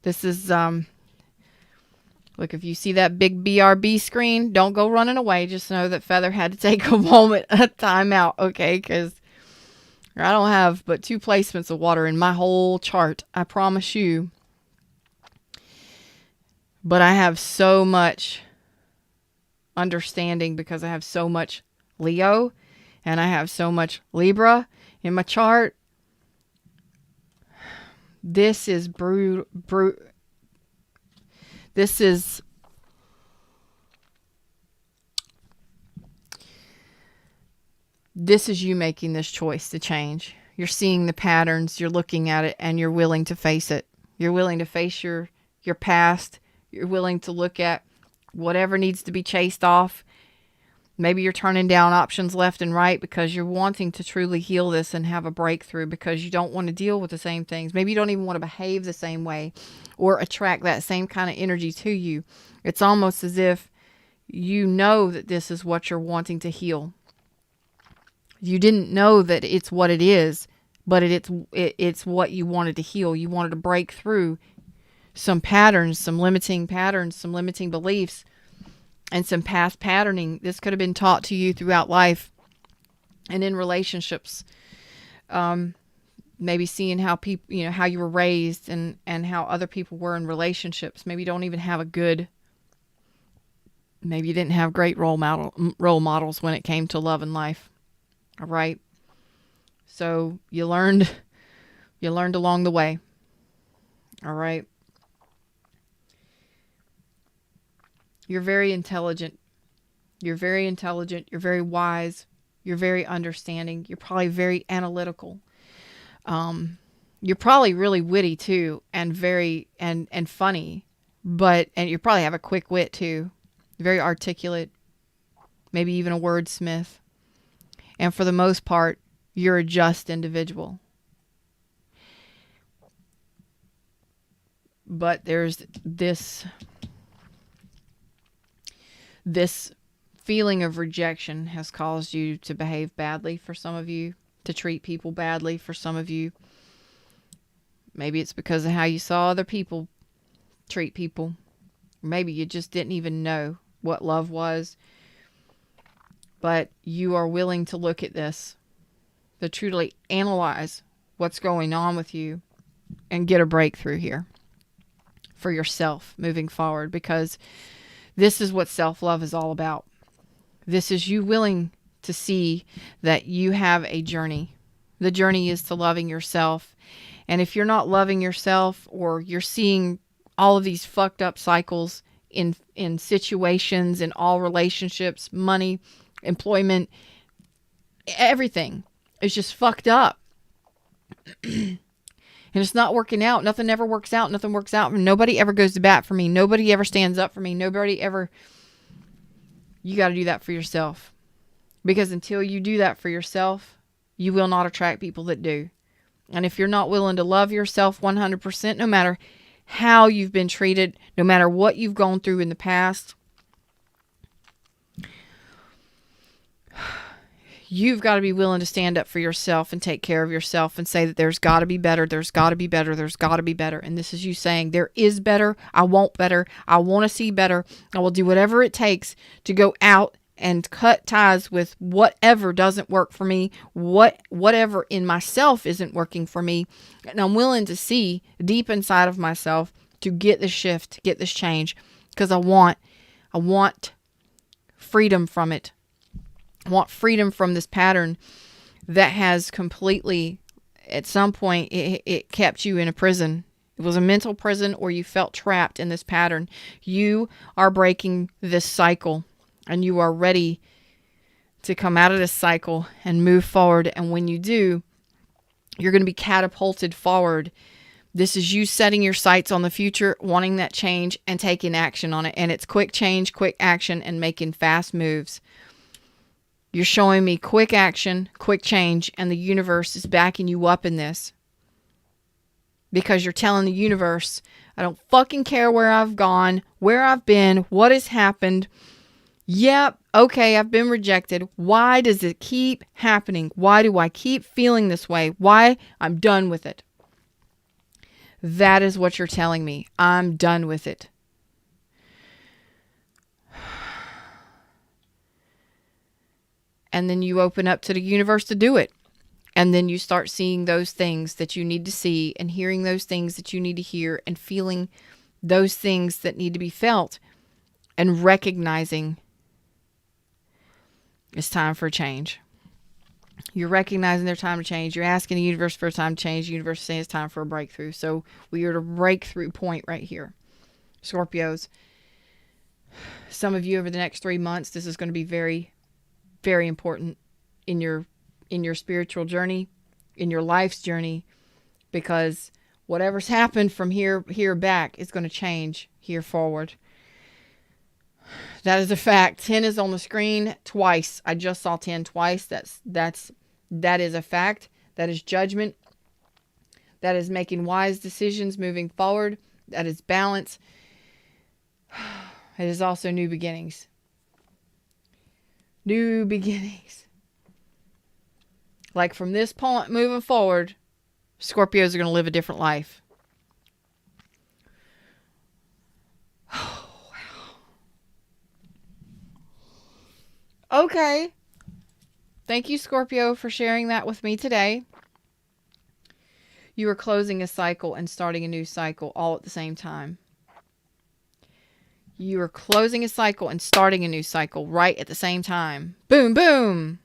This is, look, if you see that big BRB screen, don't go running away. Just know that Feather had to take a moment, a time out, okay? Because I don't have but 2 placements of water in my whole chart. I promise you. But I have so much understanding because I have so much Leo and I have so much Libra in my chart. This is this is you making this choice to change. You're seeing the patterns, you're looking at it, and you're willing to face it. You're willing to face your past. You're willing to look at whatever needs to be chased off. Maybe you're turning down options left and right because you're wanting to truly heal this and have a breakthrough, because you don't want to deal with the same things. Maybe you don't even want to behave the same way or attract that same kind of energy to you. It's almost as if you know that this is what you're wanting to heal. You didn't know that it's what it is, but it's what you wanted to heal. You wanted to break through some patterns, some limiting beliefs, and some past patterning. This could have been taught to you throughout life and in relationships. Maybe seeing how people, how you were raised and how other people were in relationships. Maybe you don't even have maybe you didn't have great role models when it came to love and life. All right. So you learned along the way. All right. You're very intelligent. You're very intelligent. You're very wise. You're very understanding. You're probably very analytical. You're probably really witty too, and very and funny, and you probably have a quick wit too. Very articulate, maybe even a wordsmith. And for the most part, you're a just individual. But there's this feeling of rejection has caused you to behave badly for some of you, to treat people badly for some of you. Maybe it's because of how you saw other people treat people. Maybe you just didn't even know what love was. But you are willing to look at this, to truly analyze what's going on with you and get a breakthrough here for yourself moving forward, because this is what self-love is all about. This is you willing to see that you have a journey. The journey is to loving yourself. And if you're not loving yourself, or you're seeing all of these fucked up cycles in situations, in all relationships, money, employment, everything is just fucked up. And it's not working out. Nothing ever works out. Nothing works out. Nobody ever goes to bat for me. Nobody ever stands up for me. Nobody ever. You got to do that for yourself. Because until you do that for yourself, you will not attract people that do. And if you're not willing to love yourself 100%, no matter how you've been treated, no matter what you've gone through in the past, you've got to be willing to stand up for yourself and take care of yourself and say that there's got to be better, there's got to be better, there's got to be better. And this is you saying, there is better, I want better, I want to see better, I will do whatever it takes to go out and cut ties with whatever doesn't work for me, whatever in myself isn't working for me. And I'm willing to see deep inside of myself to get this shift, get this change, because I want freedom from it. I want freedom from this pattern that has completely, at some point, it kept you in a prison. It was a mental prison, or you felt trapped in this pattern. You are breaking this cycle, and you are ready to come out of this cycle and move forward. And when you do, you're going to be catapulted forward. This is you setting your sights on the future, wanting that change, and taking action on it. And it's quick change, quick action, and making fast moves. You're showing me quick action, quick change, and the universe is backing you up in this. Because you're telling the universe, I don't fucking care where I've gone, where I've been, what has happened. Yep, okay, I've been rejected. Why does it keep happening? Why do I keep feeling this way? Why? I'm done with it. That is what you're telling me. I'm done with it. And then you open up to the universe to do it. And then you start seeing those things that you need to see, and hearing those things that you need to hear, and feeling those things that need to be felt, and recognizing it's time for a change. You're recognizing their time to change. You're asking the universe for a time to change. The universe is saying it's time for a breakthrough. So we are at a breakthrough point right here. Scorpios, some of you over the next 3 months, this is going to be very, very important in your spiritual journey, in your life's journey, because whatever's happened from here back is going to change here forward. That is a fact. 10 is on the screen twice. I just saw 10 twice. That is a fact. That is judgment. That is making wise decisions moving forward. That is balance. It is also new beginnings. New beginnings. Like from this point moving forward, Scorpios are going to live a different life. Oh, wow. Okay. Thank you, Scorpio, for sharing that with me today. You are closing a cycle and starting a new cycle all at the same time. You are closing a cycle and starting a new cycle right at the same time. Boom, boom.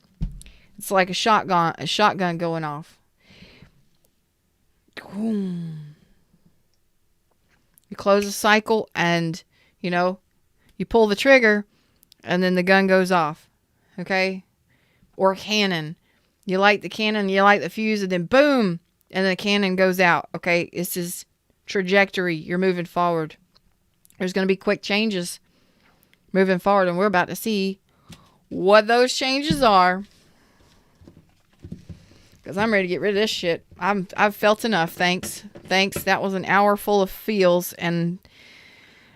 It's like a shotgun going off. Boom. You close a cycle and, you pull the trigger and then the gun goes off. Okay? Or a cannon. You light the cannon, you light the fuse, and then boom, and the cannon goes out. Okay? This is trajectory. You're moving forward. There's going to be quick changes moving forward, and we're about to see what those changes are. Because I'm ready to get rid of this shit. I've felt enough. Thanks. That was an hour full of feels, and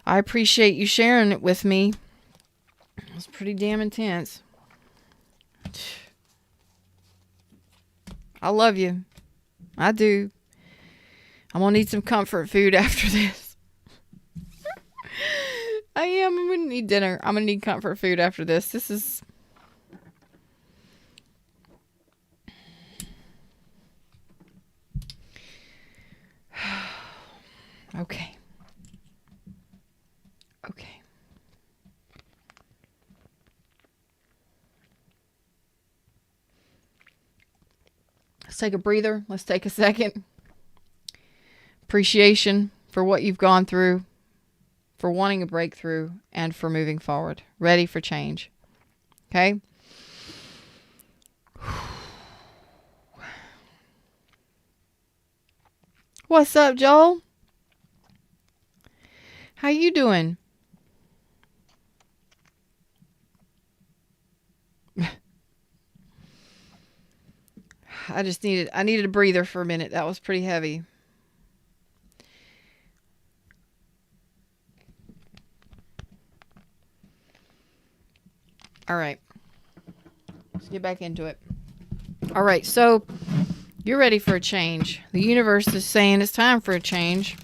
I appreciate you sharing it with me. It was pretty damn intense. I love you. I do. I'm going to need some comfort food after this. I am. I'm going to need dinner. I'm going to need comfort food after this. This is... Okay. Let's take a breather. Let's take a second. Appreciation for what you've gone through. for wanting a breakthrough, and for moving forward. Ready for change. Okay? What's up, Joel? How you doing? I needed a breather for a minute. That was pretty heavy. All right. Let's get back into it. All right. So you're ready for a change. The universe is saying it's time for a change.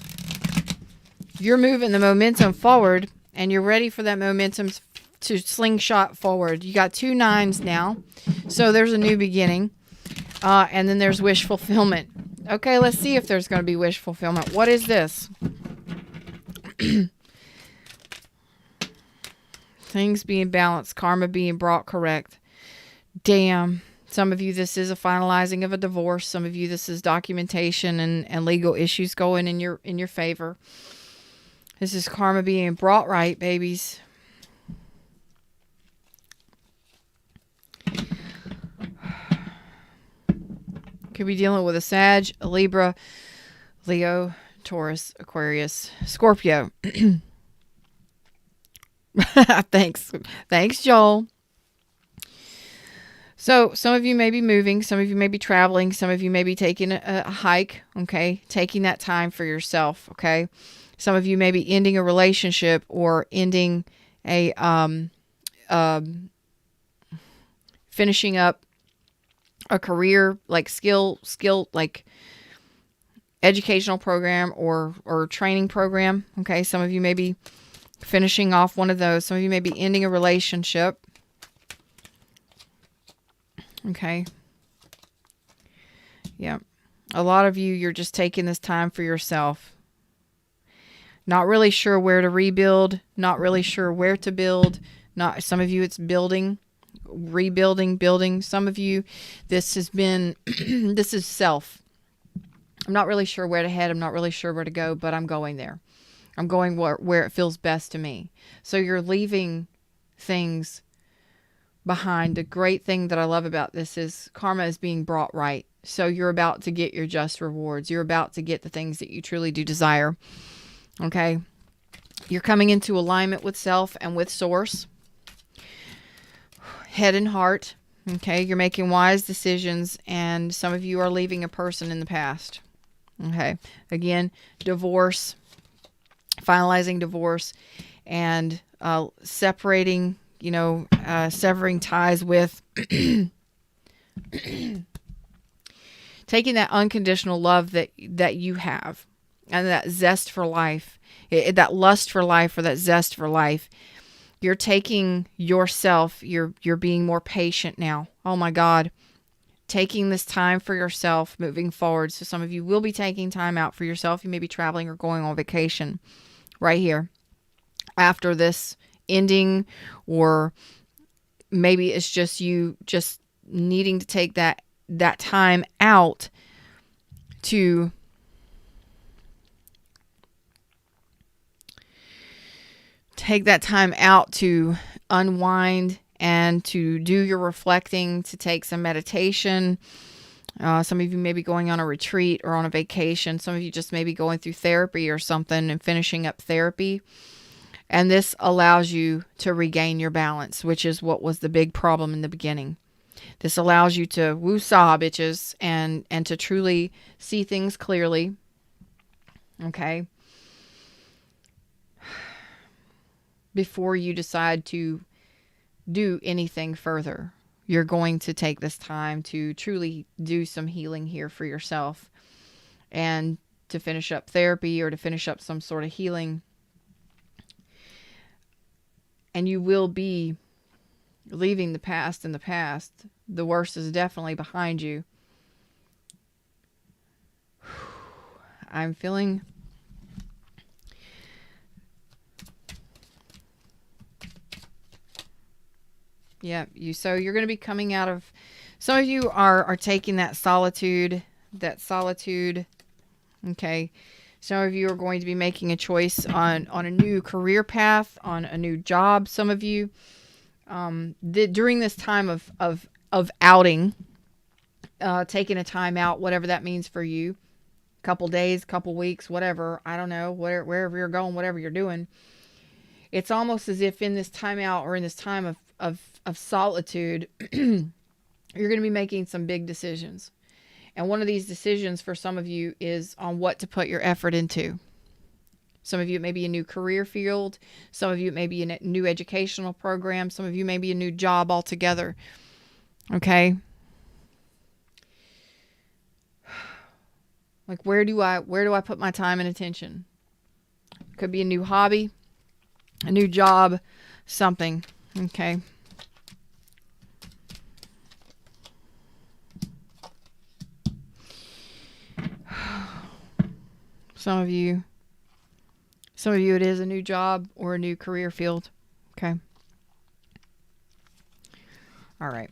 You're moving the momentum forward, and you're ready for that momentum to slingshot forward. You got 2 9s now. So there's a new beginning. And then there's wish fulfillment. Okay, let's see if there's going to be wish fulfillment. What is this? Things being balanced, karma being brought correct. Damn. Some of you, this is a finalizing of a divorce. Some of you, this is documentation and legal issues going in your favor. This is karma being brought right, babies. Could be dealing with a Sag, a Libra, Leo, Taurus, Aquarius, Scorpio. Thanks, Joel. So some of you may be moving, some of you may be traveling, some of you may be taking a hike, okay? Taking that time for yourself, okay? Some of you may be ending a relationship or ending a finishing up a career, like skill like educational program or training program. Okay. Some of you may be finishing off one of those. Some of you may be ending a relationship. Okay. Yeah. A lot of you, you're just taking this time for yourself. Not really sure where to rebuild. Not really sure where to build. Some of you, it's building. Rebuilding, building. Some of you, this has been, this is self. I'm not really sure where to head. I'm not really sure where to go, but I'm going there. I'm going where it feels best to me. So you're leaving things behind. The great thing that I love about this is karma is being brought right. So you're about to get your just rewards. You're about to get the things that you truly do desire. Okay. You're coming into alignment with self and with source. Head and heart. Okay. You're making wise decisions, and some of you are leaving a person in the past. Okay. Again, divorce, finalizing divorce, and separating, severing ties with, taking that unconditional love that you have, and that zest for life, that lust for life, or that zest for life. You're taking yourself, you're being more patient now. Oh my God. Taking this time for yourself moving forward. So some of you will be taking time out for yourself. You may be traveling or going on vacation right here after this ending, or maybe it's just you just needing to take that time out to unwind and to do your reflecting, to take some meditation. Some of you may be going on a retreat or on a vacation. Some of you just may be going through therapy or something and finishing up therapy. And this allows you to regain your balance, which is what was the big problem in the beginning. This allows you to woo-saw, bitches, and to truly see things clearly. Okay? Before you decide to do anything further, you're going to take this time to truly do some healing here for yourself, and to finish up therapy or to finish up some sort of healing. And you will be leaving the past in the past. The worst is definitely behind you. I'm feeling so you're going to be coming out of, some of you are taking that solitude, okay, Some of you are going to be making a choice on a new career path, on a new job. Some of you, during this time of outing, taking a time out, whatever that means for you, couple days, couple weeks, whatever, I don't know, wherever you're going, whatever you're doing, it's almost as if in this time out or in this time of solitude, you're going to be making some big decisions. And one of these decisions for some of you is on what to put your effort into. Some of you, it may be a new career field. Some of you, it may be a new educational program. Some of you, may be a new job altogether. Okay? Like, where do I put my time and attention? Could be a new hobby, a new job, something. Okay? Some of you, it is a new job or a new career field. Okay. All right.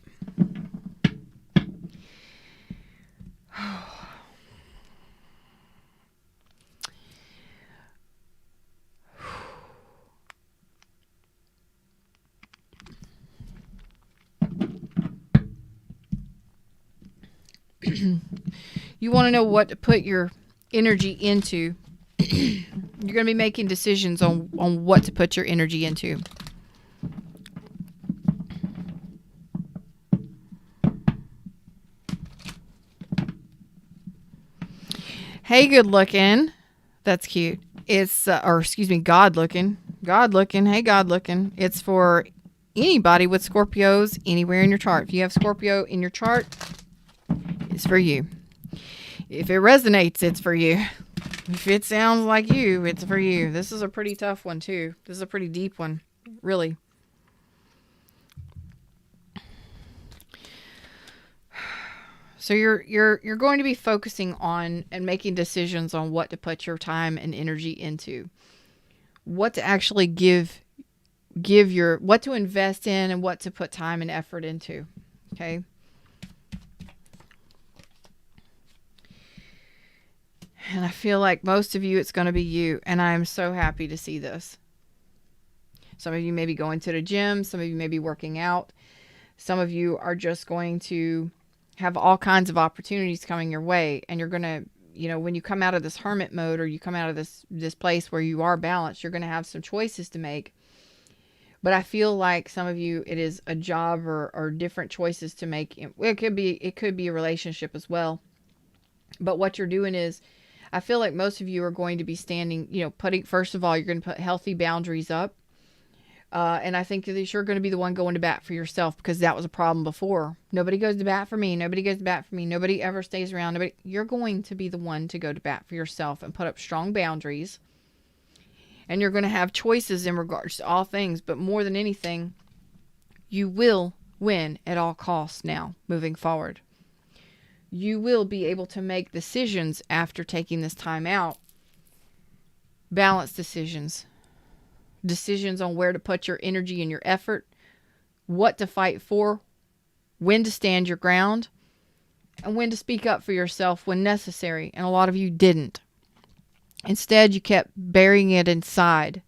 You want to know what to put your energy into. You're going to be making decisions on what to put your energy into. Hey, good looking. That's cute. It's, God looking. God looking. Hey, God looking. It's for anybody with Scorpios anywhere in your chart. If you have Scorpio in your chart, it's for you. If it resonates, it's for you. If it sounds like you, it's for you. This is a pretty tough one too. This is a pretty deep one, really. So you're going to be focusing on and making decisions on what to put your time and energy into. What to actually give what to invest in and what to put time and effort into. Okay? And I feel like most of you, it's going to be you. And I'm so happy to see this. Some of you may be going to the gym. Some of you may be working out. Some of you are just going to have all kinds of opportunities coming your way. And you're going to, when you come out of this hermit mode or you come out of this place where you are balanced, you're going to have some choices to make. But I feel like some of you, it is a job or different choices to make. It could be a relationship as well. But what you're doing is, I feel like most of you are going to be standing, first of all, you're going to put healthy boundaries up. And I think that you're going to be the one going to bat for yourself, because that was a problem before. Nobody goes to bat for me. Nobody goes to bat for me. Nobody ever stays around. You're going to be the one to go to bat for yourself and put up strong boundaries. And you're going to have choices in regards to all things. But more than anything, you will win at all costs now, moving forward. You will be able to make decisions after taking this time out. Balanced decisions. Decisions on where to put your energy and your effort. What to fight for. When to stand your ground. And when to speak up for yourself when necessary. And a lot of you didn't. Instead, you kept burying it inside.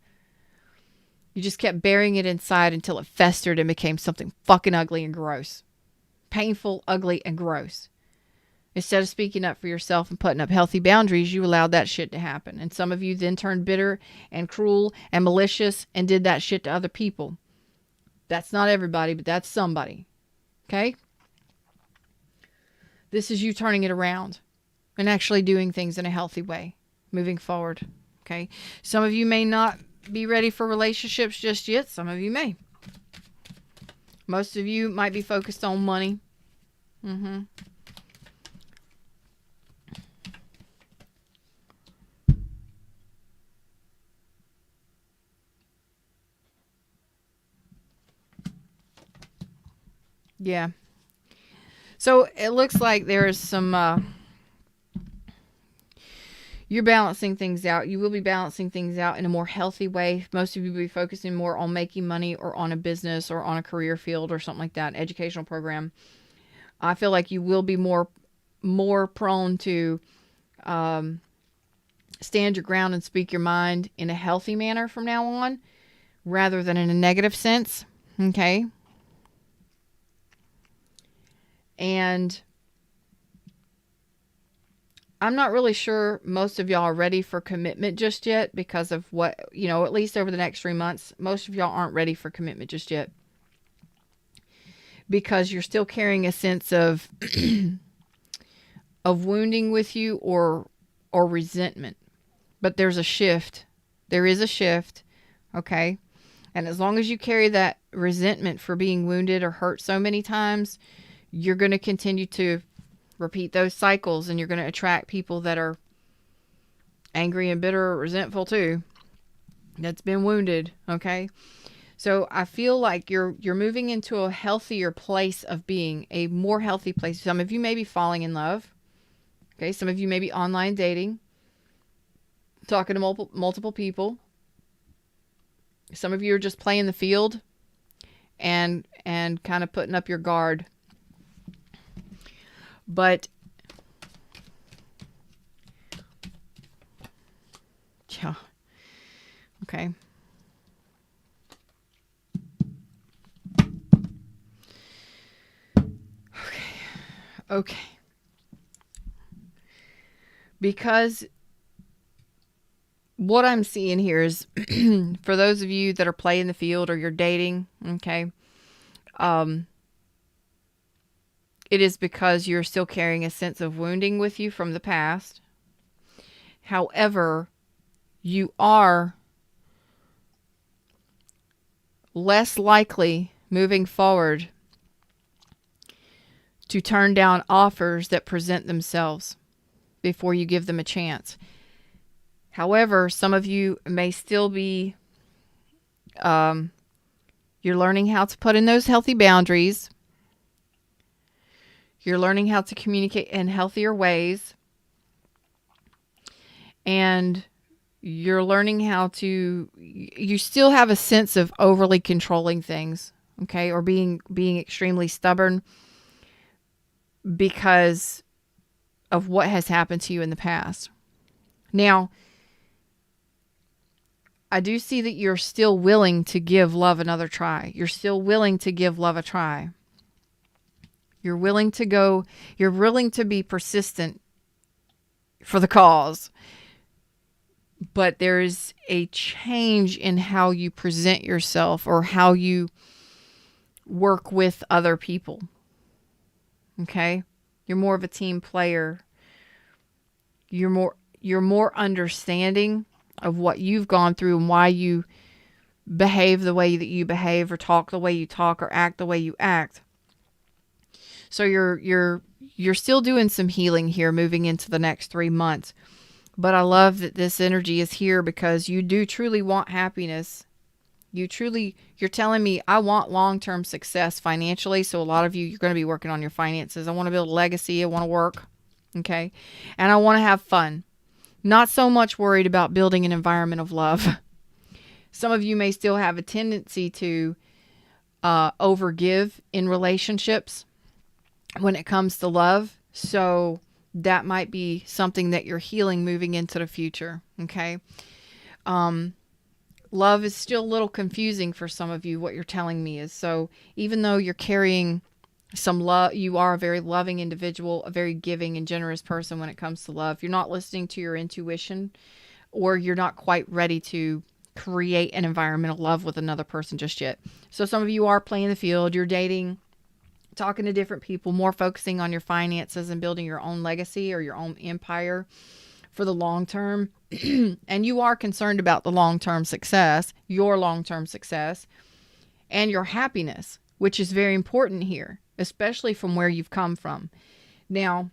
You just kept burying it inside until it festered and became something fucking ugly and gross. Painful, ugly, and gross. Instead of speaking up for yourself and putting up healthy boundaries, you allowed that shit to happen. And some of you then turned bitter and cruel and malicious and did that shit to other people. That's not everybody, but that's somebody. Okay? This is you turning it around and actually doing things in a healthy way, moving forward. Okay? Some of you may not be ready for relationships just yet. Some of you may. Most of you might be focused on money. Yeah. So it looks like there is some, you're balancing things out. You will be balancing things out in a more healthy way. Most of you will be focusing more on making money or on a business or on a career field or something like that, educational program. I feel like you will be more prone to stand your ground and speak your mind in a healthy manner from now on, rather than in a negative sense. Okay. And I'm not really sure most of y'all are ready for commitment just yet because of what, at least over the next 3 months, most of y'all aren't ready for commitment just yet because you're still carrying a sense of of wounding with you or resentment. But there's a shift. There is a shift. Okay. And as long as you carry that resentment for being wounded or hurt so many times, you're going to continue to repeat those cycles, and you're going to attract people that are angry and bitter or resentful too. That's been wounded. Okay. So I feel like you're moving into a healthier place of being, a more healthy place. Some of you may be falling in love. Okay. Some of you may be online dating, talking to multiple people. Some of you are just playing the field and kind of putting up your guard. But yeah. Okay. Okay. Because what I'm seeing here is for those of you that are playing the field or you're dating, okay, it is because you're still carrying a sense of wounding with you from the past. However, you are less likely moving forward to turn down offers that present themselves before you give them a chance. However, some of you may still be, you're learning how to put in those healthy boundaries. You're learning how to communicate in healthier ways. And you're learning how to, you still have a sense of overly controlling things, okay? Or being extremely stubborn because of what has happened to you in the past. Now, I do see that you're still willing to give love another try. You're still willing to give love a try. You're willing to be persistent for the cause. But there's a change in how you present yourself or how you work with other people. Okay? You're more of a team player. You're more understanding of what you've gone through and why you behave the way that you behave or talk the way you talk or act the way you act. So you're still doing some healing here moving into the next 3 months. But I love that this energy is here because you do truly want happiness. You're telling me I want long-term success financially. So a lot of you, you're going to be working on your finances. I want to build a legacy. I want to work. Okay. And I want to have fun. Not so much worried about building an environment of love. Some of you may still have a tendency to overgive in relationships when it comes to love. So that might be something that you're healing moving into the future. Okay. Love is still a little confusing for some of you. What you're telling me is, so even though you're carrying some love, you are a very loving individual, a very giving and generous person when it comes to love. You're not listening to your intuition, or you're not quite ready to create an environment of love with another person just yet. So some of you are playing the field, you're dating, talking to different people, more focusing on your finances and building your own legacy or your own empire for the long term. And you are concerned about the long-term success, your long-term success, and your happiness, which is very important here, especially from where you've come from. Now,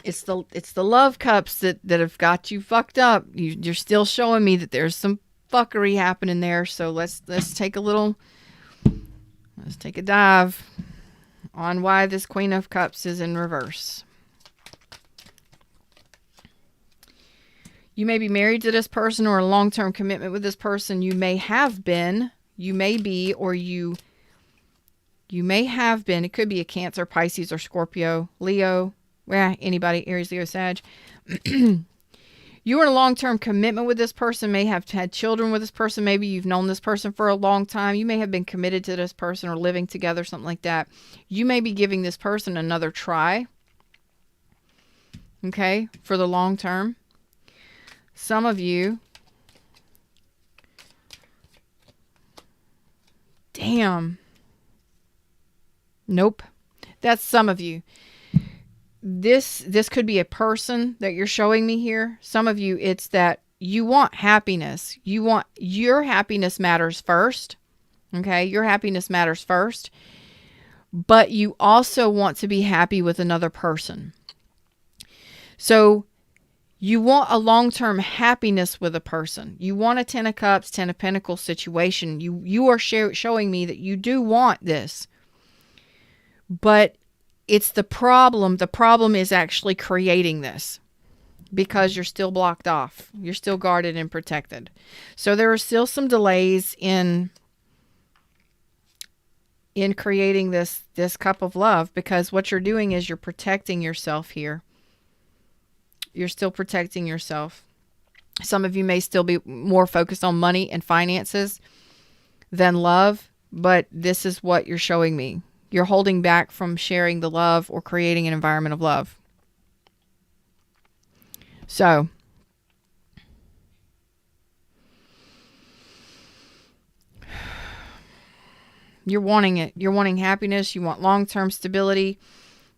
it's the love cups that have got you fucked up. You're still showing me that there's some fuckery happening there. So let's take a dive on why this Queen of Cups is in reverse. You may be married to this person or a long-term commitment with this person. You may have been, you may be, or you may have been. It could be a Cancer, Pisces, or Scorpio, Leo, anybody, Aries, Leo, Sag. You're in a long-term commitment with this person, may have had children with this person. Maybe you've known this person for a long time. You may have been committed to this person or living together, something like that. You may be giving this person another try, okay, for the long term. Some of you, damn. Nope. That's some of you. This could be a person that you're showing me here. Some of you, it's that you want happiness. You want your happiness matters first. Okay? Your happiness matters first. But you also want to be happy with another person. So you want a long-term happiness with a person. You want a 10 of Cups, 10 of Pentacles situation. You are showing me that you do want this. But it's the problem. The problem is actually creating this because you're still blocked off. You're still guarded and protected. So there are still some delays in creating this cup of love, because what you're doing is you're protecting yourself here. You're still protecting yourself. Some of you may still be more focused on money and finances than love, but this is what you're showing me. You're holding back from sharing the love or creating an environment of love. So, you're wanting it. You're wanting happiness. You want long-term stability.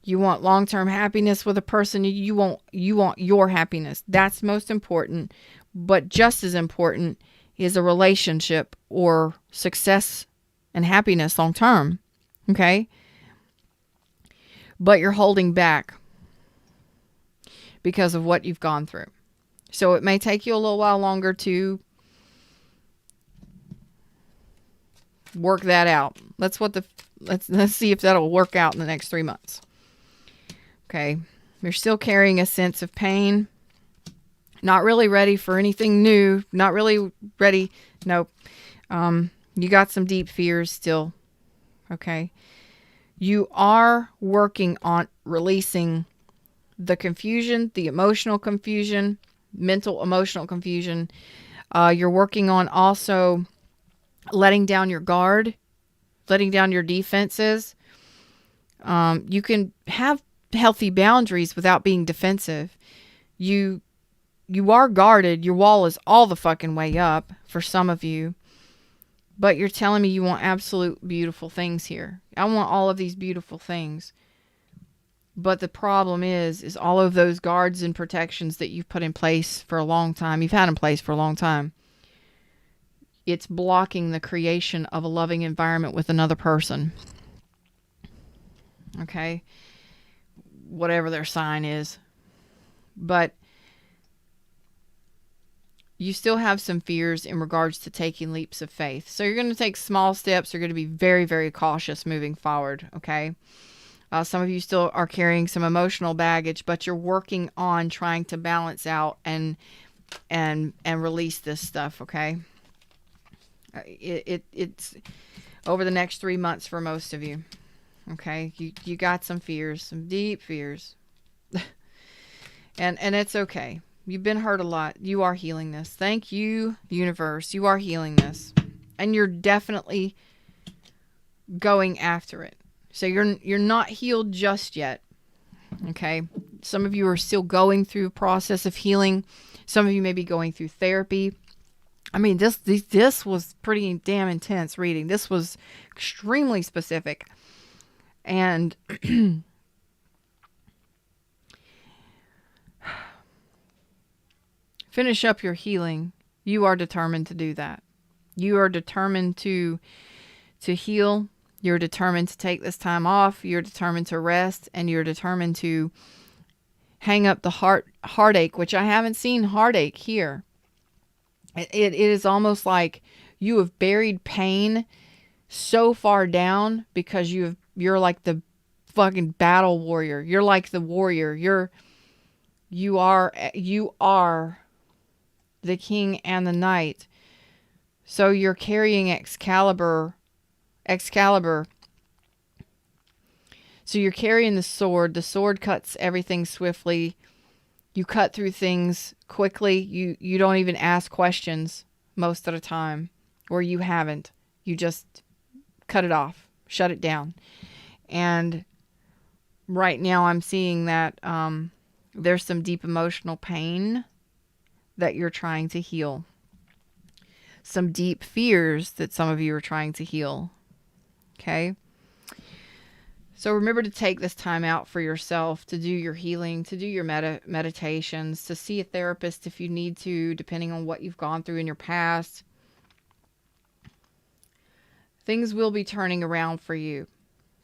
You want long-term happiness with a person. You want your happiness. That's most important. But just as important is a relationship or success and happiness long-term. Okay? But you're holding back because of what you've gone through. So it may take you a little while longer to work that out. Let's see if that'll work out in the next 3 months. Okay. You're still carrying a sense of pain. Not really ready for anything new. Not really ready. Nope. You got some deep fears still. Okay. You are working on releasing the confusion, the emotional confusion, mental emotional confusion. You're working on also letting down your guard, letting down your defenses. You can have healthy boundaries without being defensive. You are guarded. Your wall is all the fucking way up for some of you. But you're telling me you want absolute beautiful things here. I want all of these beautiful things. But the problem is all of those guards and protections that you've put in place for a long time, you've had in place for a long time, it's blocking the creation of a loving environment with another person. Okay? Whatever their sign is. But you still have some fears in regards to taking leaps of faith. So you're going to take small steps. You're going to be very, very cautious moving forward. Okay? Some of you still are carrying some emotional baggage, but you're working on trying to balance out and release this stuff. Okay? It's over the next 3 months for most of you. Okay? You got some fears, some deep fears. and it's okay. You've been hurt a lot. You are healing this. Thank you, universe. You are healing this. And you're definitely going after it. So you're not healed just yet. Okay? Some of you are still going through a process of healing. Some of you may be going through therapy. I mean, this was pretty damn intense reading. This was extremely specific. And finish up your healing. You are determined to do that. You are determined to heal. You're determined to take this time off. You're determined to rest, and you're determined to hang up the heartache, which I haven't seen heartache here. It is almost like you have buried pain so far down because you're like the fucking battle warrior. You're like the warrior. You are the king and the knight. So you're carrying Excalibur. So you're carrying the sword. The sword cuts everything swiftly. You cut through things quickly. You don't even ask questions most of the time, or you haven't. You just cut it off, shut it down. And right now I'm seeing that there's some deep emotional pain that you're trying to heal. Some deep fears that some of you are trying to heal. Okay? So remember to take this time out for yourself, to do your healing, to do your meditations, to see a therapist if you need to, depending on what you've gone through in your past. Things will be turning around for you.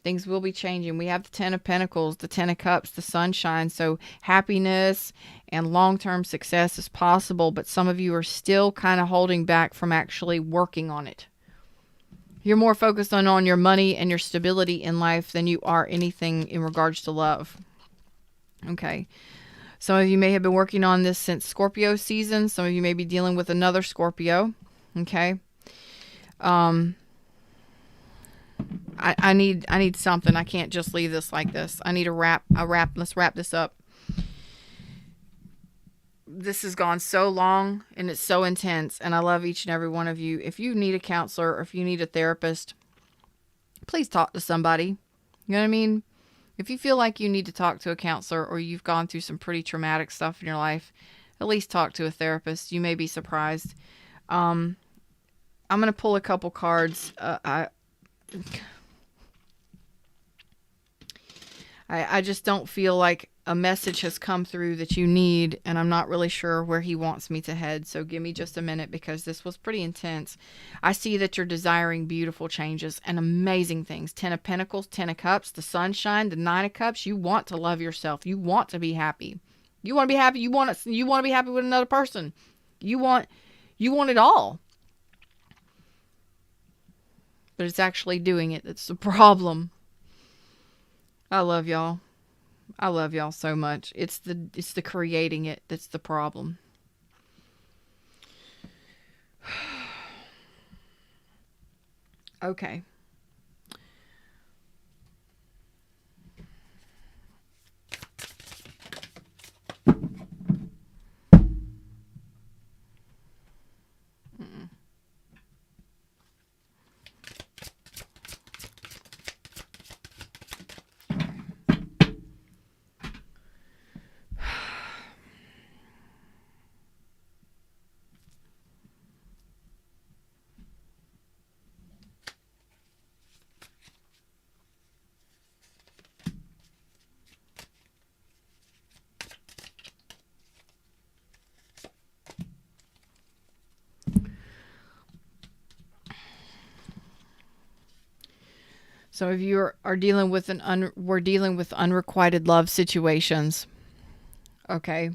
Things will be changing. We have the Ten of Pentacles, the Ten of Cups, the Sunshine. So happiness and long-term success is possible, but some of you are still kind of holding back from actually working on it. You're more focused on your money and your stability in life than you are anything in regards to love. Okay. Some of you may have been working on this since Scorpio season. Some of you may be dealing with another Scorpio. Okay. I need something. I can't just leave this like this. I need a wrap. Let's wrap this up. This has gone so long and it's so intense, and I love each and every one of you. If you need a counselor or if you need a therapist, please talk to somebody. You know what I mean? If you feel like you need to talk to a counselor or you've gone through some pretty traumatic stuff in your life, at least talk to a therapist. You may be surprised. I'm going to pull a couple cards. I just don't feel like a message has come through that you need, and I'm not really sure where he wants me to head. So give me just a minute, because this was pretty intense. I see that you're desiring beautiful changes and amazing things. Ten of Pentacles, Ten of Cups, the Sunshine, the Nine of Cups. You want to love yourself. You want to be happy. You want to be happy. You want to be happy with another person. You want it all. But it's actually doing it that's the problem. I love y'all. I love y'all so much. It's the creating it that's the problem. Okay. Some of you are dealing with we're dealing with unrequited love situations. Okay.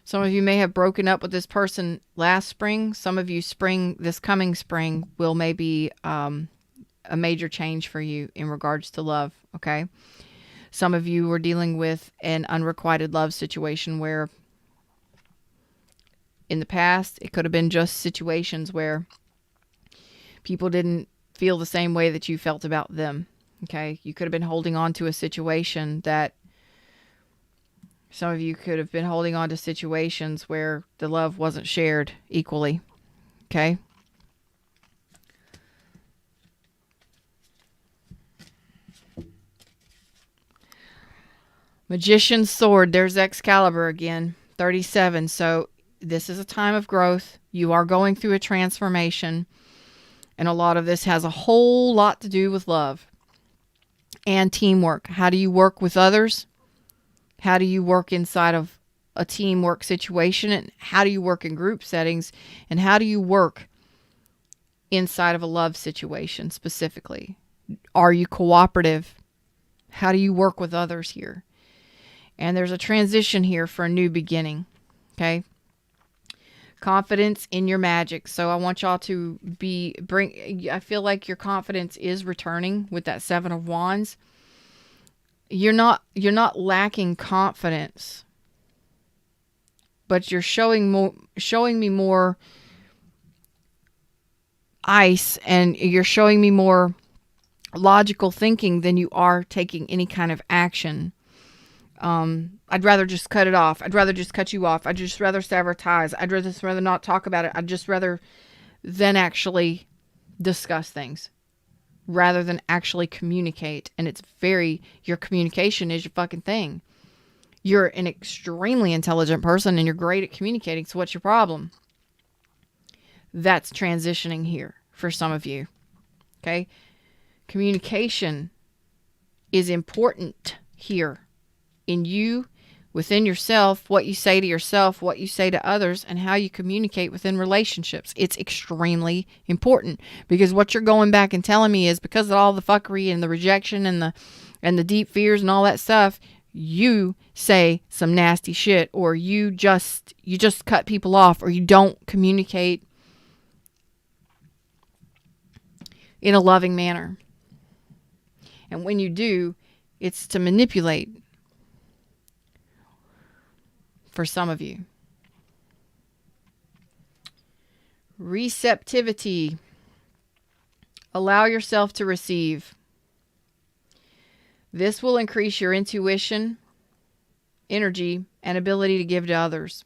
Some of you may have broken up with this person last spring. Some of you this coming spring will maybe a major change for you in regards to love. Okay. Some of you were dealing with an unrequited love situation where in the past, it could have been just situations where people didn't feel the same way that you felt about them. Okay. You could have been holding on to a situation that some of you could have been holding on to situations where the love wasn't shared equally. Okay. Magician's sword. There's Excalibur again. 37. So this is a time of growth. You are going through a transformation. And a lot of this has a whole lot to do with love and teamwork. How do you work with others? How do you work inside of a teamwork situation? And how do you work in group settings? And how do you work inside of a love situation specifically? Are you cooperative? How do you work with others here? And there's a transition here for a new beginning. Okay. Confidence in your magic. So I want y'all to I feel like your confidence is returning with that Seven of Wands. You're not lacking confidence, but you're showing me more ice, and you're showing me more logical thinking than you are taking any kind of action. I'd rather just cut it off. I'd rather just cut you off. I'd just rather sabotage. I'd just rather not talk about it. I'd just rather than actually discuss things rather than actually communicate. And it's your communication is your fucking thing. You're an extremely intelligent person and you're great at communicating. So what's your problem? That's transitioning here for some of you. Okay. Communication is important here in you, within yourself, what you say to yourself, what you say to others, and how you communicate within relationships. It's extremely important because what you're going back and telling me is because of all the fuckery and the rejection and the deep fears and all that stuff, you say some nasty shit, or you just cut people off, or you don't communicate in a loving manner. And when you do, it's to manipulate for some of you. Receptivity. Allow yourself to receive. This will increase your intuition, energy, and ability to give to others.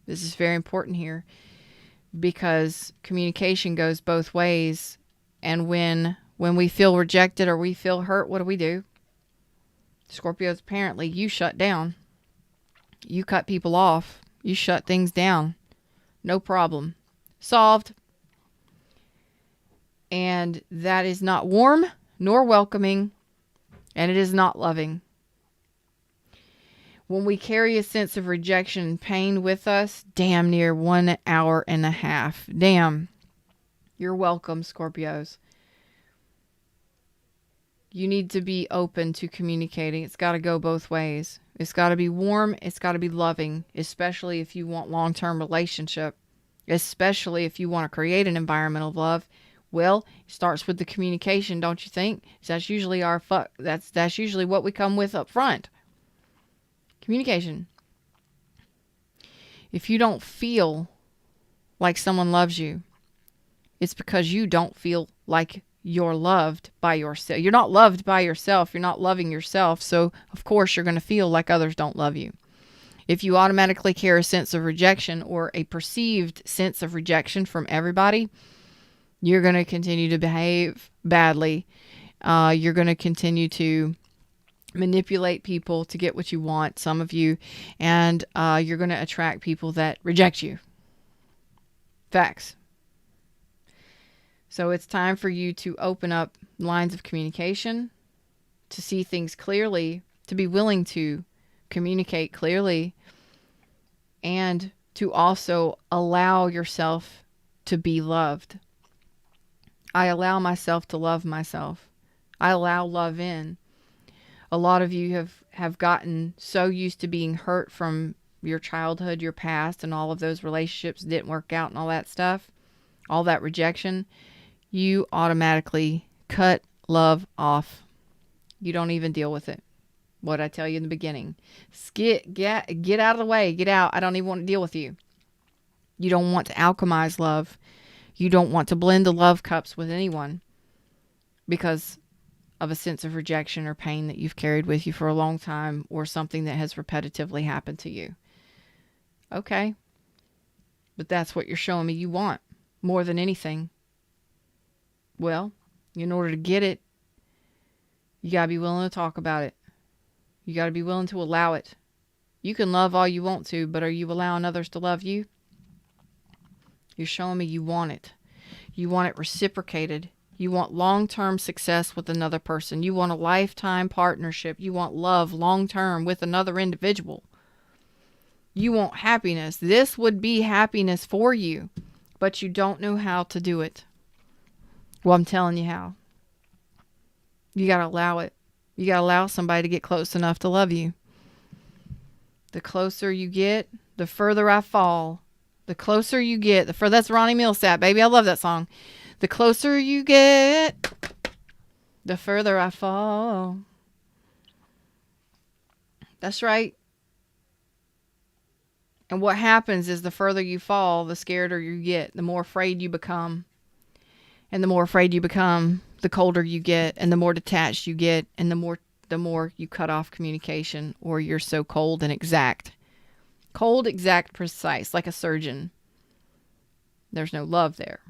This is very important here because communication goes both ways. And when we feel rejected or we feel hurt, what do? Scorpios, apparently, you shut down. You cut people off. You shut things down. No problem. Solved. And that is not warm nor welcoming. And it is not loving. When we carry a sense of rejection and pain with us, damn near 1 hour and a half. Damn. You're welcome, Scorpios. You need to be open to communicating. It's got to go both ways. It's got to be warm. It's got to be loving, especially if you want long-term relationship, especially if you want to create an environment of love. Well, it starts with the communication, don't you think? That's usually that's usually what we come with up front. Communication. If you don't feel like someone loves you, it's because you don't feel like you're loved by yourself. You're not loved by yourself. You're not loving yourself. So, of course, you're going to feel like others don't love you. If you automatically carry a sense of rejection or a perceived sense of rejection from everybody, you're going to continue to behave badly. You're going to continue to manipulate people to get what you want, some of you, and you're going to attract people that reject you. Facts. So it's time for you to open up lines of communication, to see things clearly, to be willing to communicate clearly, and to also allow yourself to be loved. I allow myself to love myself. I allow love in. A lot of you have gotten so used to being hurt from your childhood, your past, and all of those relationships didn't work out and all that stuff, all that rejection. You automatically cut love off. You don't even deal with it. What I tell you in the beginning. Get out of the way. Get out. I don't even want to deal with you. You don't want to alchemize love. You don't want to blend the love cups with anyone because of a sense of rejection or pain that you've carried with you for a long time or something that has repetitively happened to you. Okay. But that's what you're showing me you want more than anything. Well, in order to get it, you got to be willing to talk about it. You got to be willing to allow it. You can love all you want to, but are you allowing others to love you? You're showing me you want it. You want it reciprocated. You want long-term success with another person. You want a lifetime partnership. You want love long-term with another individual. You want happiness. This would be happiness for you, but you don't know how to do it. Well, I'm telling you how. You got to allow it. You got to allow somebody to get close enough to love you. The closer you get, the further I fall. The closer you get, the further. That's Ronnie Millsap, baby. I love that song. The closer you get, the further I fall. That's right. And what happens is the further you fall, the scarier you get, the more afraid you become. And the more afraid you become, the colder you get and the more detached you get and the more you cut off communication, or you're so cold and exact. Cold, exact, precise, like a surgeon. There's no love there.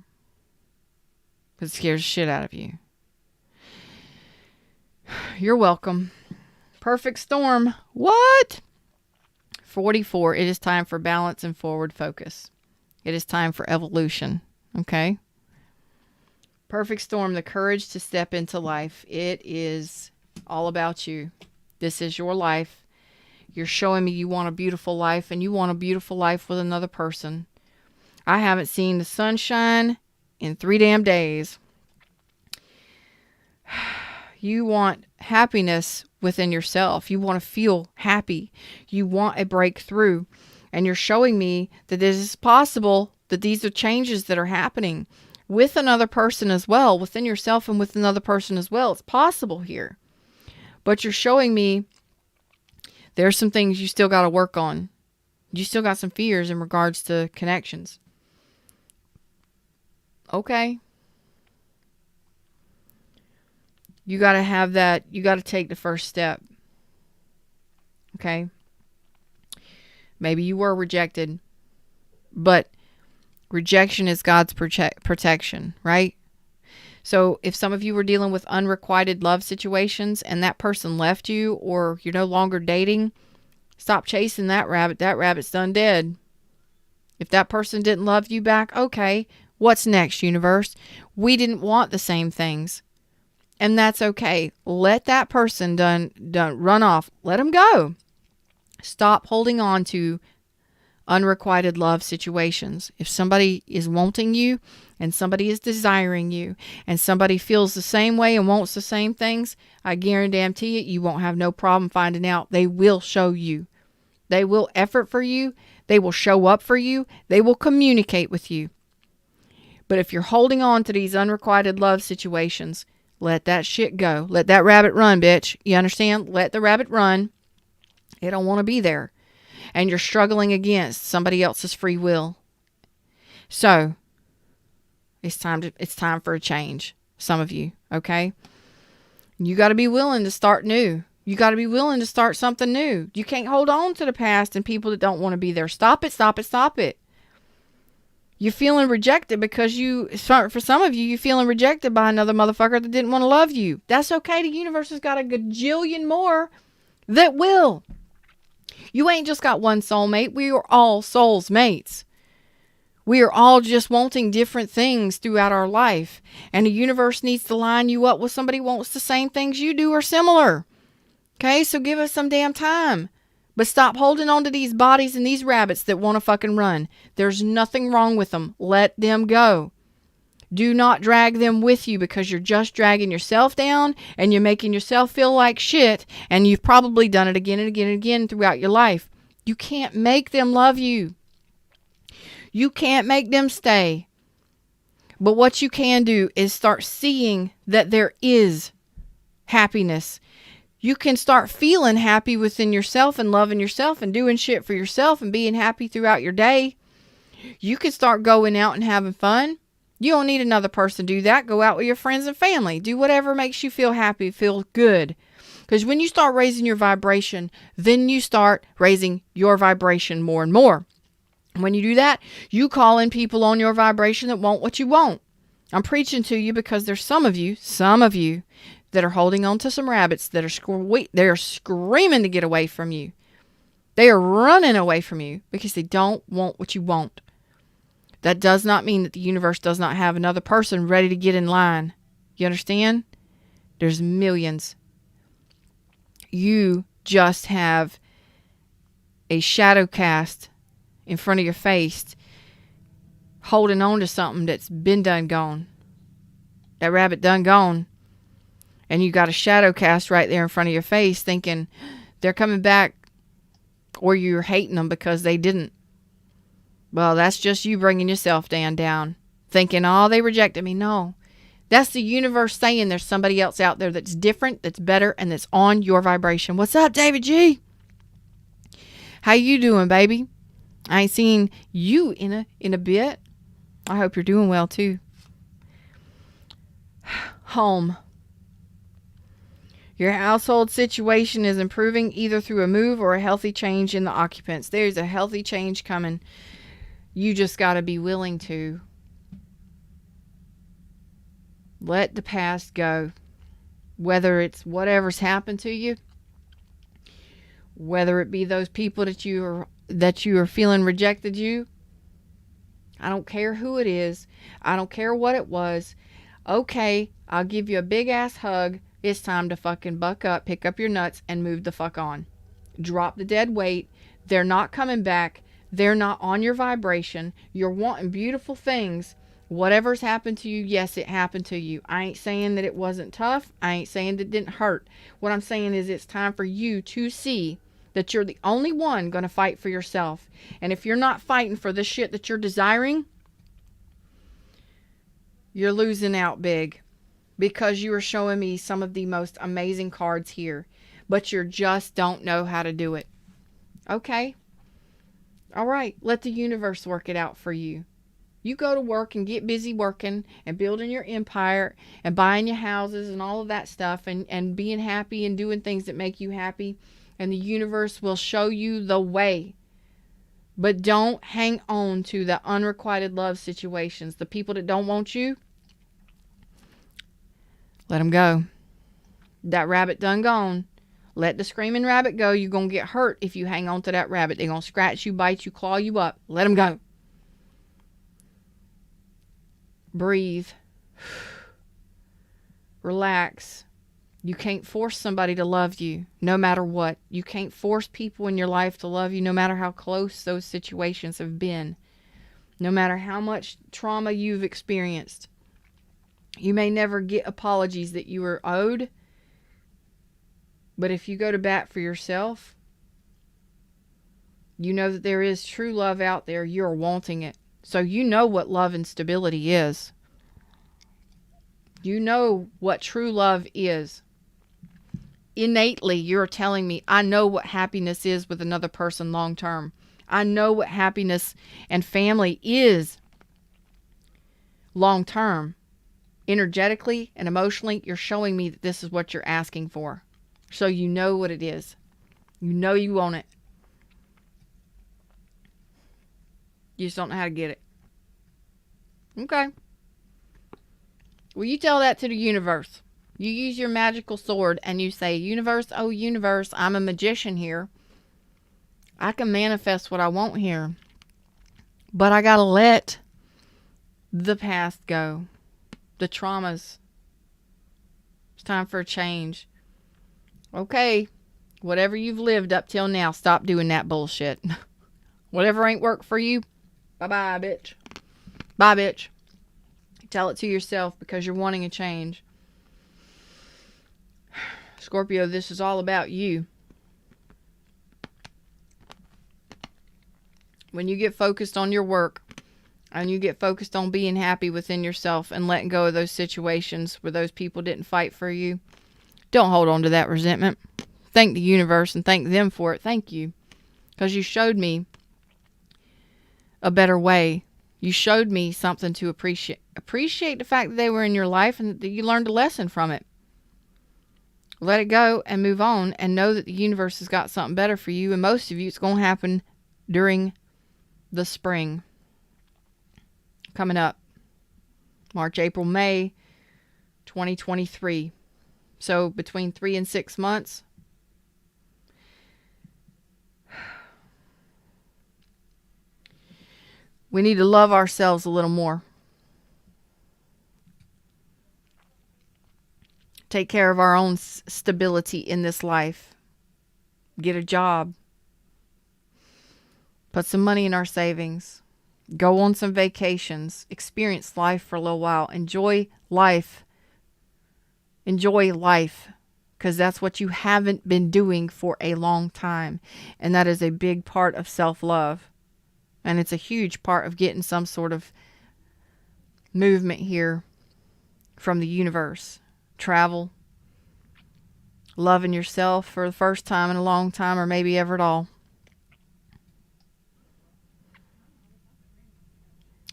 Because it scares the shit out of you. You're welcome. Perfect storm. What? 44. It is time for balance and forward focus. It is time for evolution. Okay? Perfect storm. The courage to step into life. It is all about you. This is your life. You're showing me you want a beautiful life, and you want a beautiful life with another person. I haven't seen the sunshine in 3 damn days. You want happiness within yourself. You want to feel happy. You want a breakthrough. And you're showing me that this is possible, that these are changes that are happening with another person as well, within yourself and with another person as well. It's possible here. But you're showing me there's some things you still got to work on. You still got some fears in regards to connections. Okay. You got to have that. You got to take the first step. Okay. Maybe you were rejected, but rejection is God's protection, right? So if some of you were dealing with unrequited love situations and that person left you, or you're no longer dating, stop chasing that rabbit. That rabbit's done dead. If that person didn't love you back, okay, what's next, universe? We didn't want the same things. And that's okay. Let that person done run off. Let them go. Stop holding on to unrequited love situations. If somebody is wanting you and somebody is desiring you and somebody feels the same way and wants the same things, I guarantee you won't have no problem finding out. They will show you. They will effort for you. They will show up for you. They will communicate with you. But if you're holding on to these unrequited love situations, let that shit go. Let that rabbit run, bitch. You understand? Let the rabbit run. It don't want to be there. And you're struggling against somebody else's free will. So, it's time for a change. Some of you, okay? You got to be willing to start new. You got to be willing to start something new. You can't hold on to the past and people that don't want to be there. Stop it, stop it, stop it. You're feeling rejected because for some of you, you're feeling rejected by another motherfucker that didn't want to love you. That's okay. The universe has got a gajillion more that will. You ain't just got one soulmate. We are all souls mates. We are all just wanting different things throughout our life. And the universe needs to line you up with somebody who wants the same things you do or similar. Okay, so give us some damn time. But stop holding on to these bodies and these rabbits that want to fucking run. There's nothing wrong with them. Let them go. Do not drag them with you, because you're just dragging yourself down and you're making yourself feel like shit. And you've probably done it again and again and again throughout your life. You can't make them love you. You can't make them stay. But what you can do is start seeing that there is happiness. You can start feeling happy within yourself and loving yourself and doing shit for yourself and being happy throughout your day. You can start going out and having fun. You don't need another person to do that. Go out with your friends and family. Do whatever makes you feel happy, feel good. Because when you start raising your vibration, then you start raising your vibration more and more. When you do that, you call in people on your vibration that want what you want. I'm preaching to you because there's some of you that are holding on to some rabbits that are they're screaming to get away from you. They are running away from you because they don't want what you want. That does not mean that the universe does not have another person ready to get in line. You understand? There's millions. You just have a shadow cast in front of your face, holding on to something that's been done gone. That rabbit done gone. And you got a shadow cast right there in front of your face thinking they're coming back, or you're hating them because they didn't. Well, that's just you bringing yourself down, thinking, oh, they rejected me. No, that's the universe saying there's somebody else out there that's different, that's better, and that's on your vibration. What's up, David G? How you doing, baby? I ain't seen you in a bit. I hope you're doing well too. Home. Your household situation is improving either through a move or a healthy change in the occupants. There's a healthy change coming. You just got to be willing to let the past go. Whether it's whatever's happened to you, whether it be those people that you are feeling rejected you. I don't care who it is. I don't care what it was. Okay, I'll give you a big ass hug. It's time to fucking buck up, pick up your nuts, and move the fuck on. Drop the dead weight. They're not coming back. They're not on your vibration. You're wanting beautiful things. Whatever's happened to you, yes, it happened to you. I ain't saying that it wasn't tough. I ain't saying that it didn't hurt. What I'm saying is it's time for you to see that you're the only one going to fight for yourself. And if you're not fighting for the shit that you're desiring, you're losing out big. Because you are showing me some of the most amazing cards here. But you just don't know how to do it. Okay. All right. Let the universe work it out for you. You go to work and get busy working and building your empire and buying your houses and all of that stuff and being happy and doing things that make you happy. And the universe will show you the way. But don't hang on to the unrequited love situations. The people that don't want you, let them go. That rabbit done gone. Let the screaming rabbit go. You're going to get hurt if you hang on to that rabbit. They're going to scratch you, bite you, claw you up. Let them go. Breathe. Relax. You can't force somebody to love you no matter what. You can't force people in your life to love you no matter how close those situations have been. No matter how much trauma you've experienced. You may never get apologies that you were owed. But if you go to bat for yourself, you know that there is true love out there. You're wanting it. So you know what love and stability is. You know what true love is. Innately, you're telling me, I know what happiness is with another person long term. I know what happiness and family is long term. Energetically and emotionally, you're showing me that this is what you're asking for. So you know what it is. You know you want it. You just don't know how to get it. Okay. Well, you tell that to the universe. You use your magical sword and you say, universe, oh universe, I'm a magician here. I can manifest what I want here. But I gotta let the past go. The traumas. It's time for a change. Okay. Whatever you've lived up till now, stop doing that bullshit. Whatever ain't worked for you, bye-bye, bitch. Bye, bitch. Tell it to yourself because you're wanting a change. Scorpio, this is all about you. When you get focused on your work and you get focused on being happy within yourself and letting go of those situations where those people didn't fight for you, don't hold on to that resentment. Thank the universe and thank them for it. Thank you. Because you showed me a better way. You showed me something to appreciate. Appreciate the fact that they were in your life and that you learned a lesson from it. Let it go and move on and know that the universe has got something better for you. And most of you, it's going to happen during the spring. Coming up. March, April, May 2023. So between 3 and 6 months. We need to love ourselves a little more. Take care of our own stability in this life. Get a job. Put some money in our savings. Go on some vacations. Experience life for a little while. Enjoy life. Enjoy life. Because that's what you haven't been doing for a long time. And that is a big part of self-love. And it's a huge part of getting some sort of movement here from the universe. Travel. Loving yourself for the first time in a long time or maybe ever at all.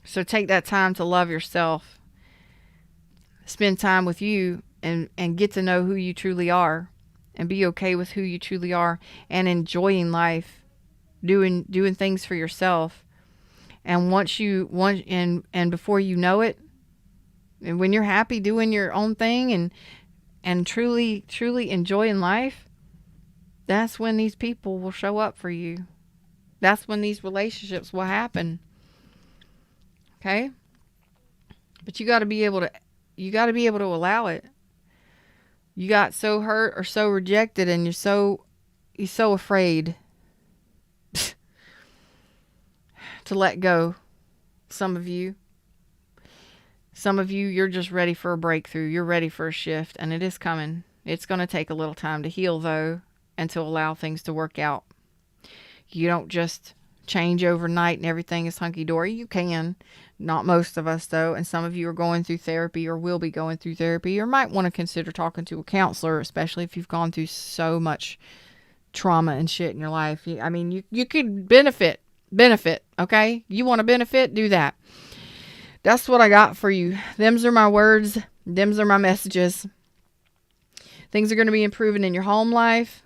So take that time to love yourself. spend time with you and get to know who you truly are and be okay with who you truly are and enjoying life, doing things for yourself. And and before you know it, and when you're happy doing your own thing and truly enjoying life, that's when these people will show up for you. That's when these relationships will happen. Okay? But you got to be able to allow it. You got so hurt or so rejected and you're so afraid to let go. Some of you, you're just ready for a breakthrough. You're ready for a shift, and it is coming. It's going to take a little time to heal, though, and to allow things to work out. You don't just change overnight and everything is hunky-dory. You can. Not most of us, though. And some of you are going through therapy or will be going through therapy or might want to consider talking to a counselor, especially if you've gone through so much trauma and shit in your life. I mean, you could benefit, okay? You want to benefit? Do that. That's what I got for you. Them's are my words. Them's are my messages. Things are going to be improving in your home life.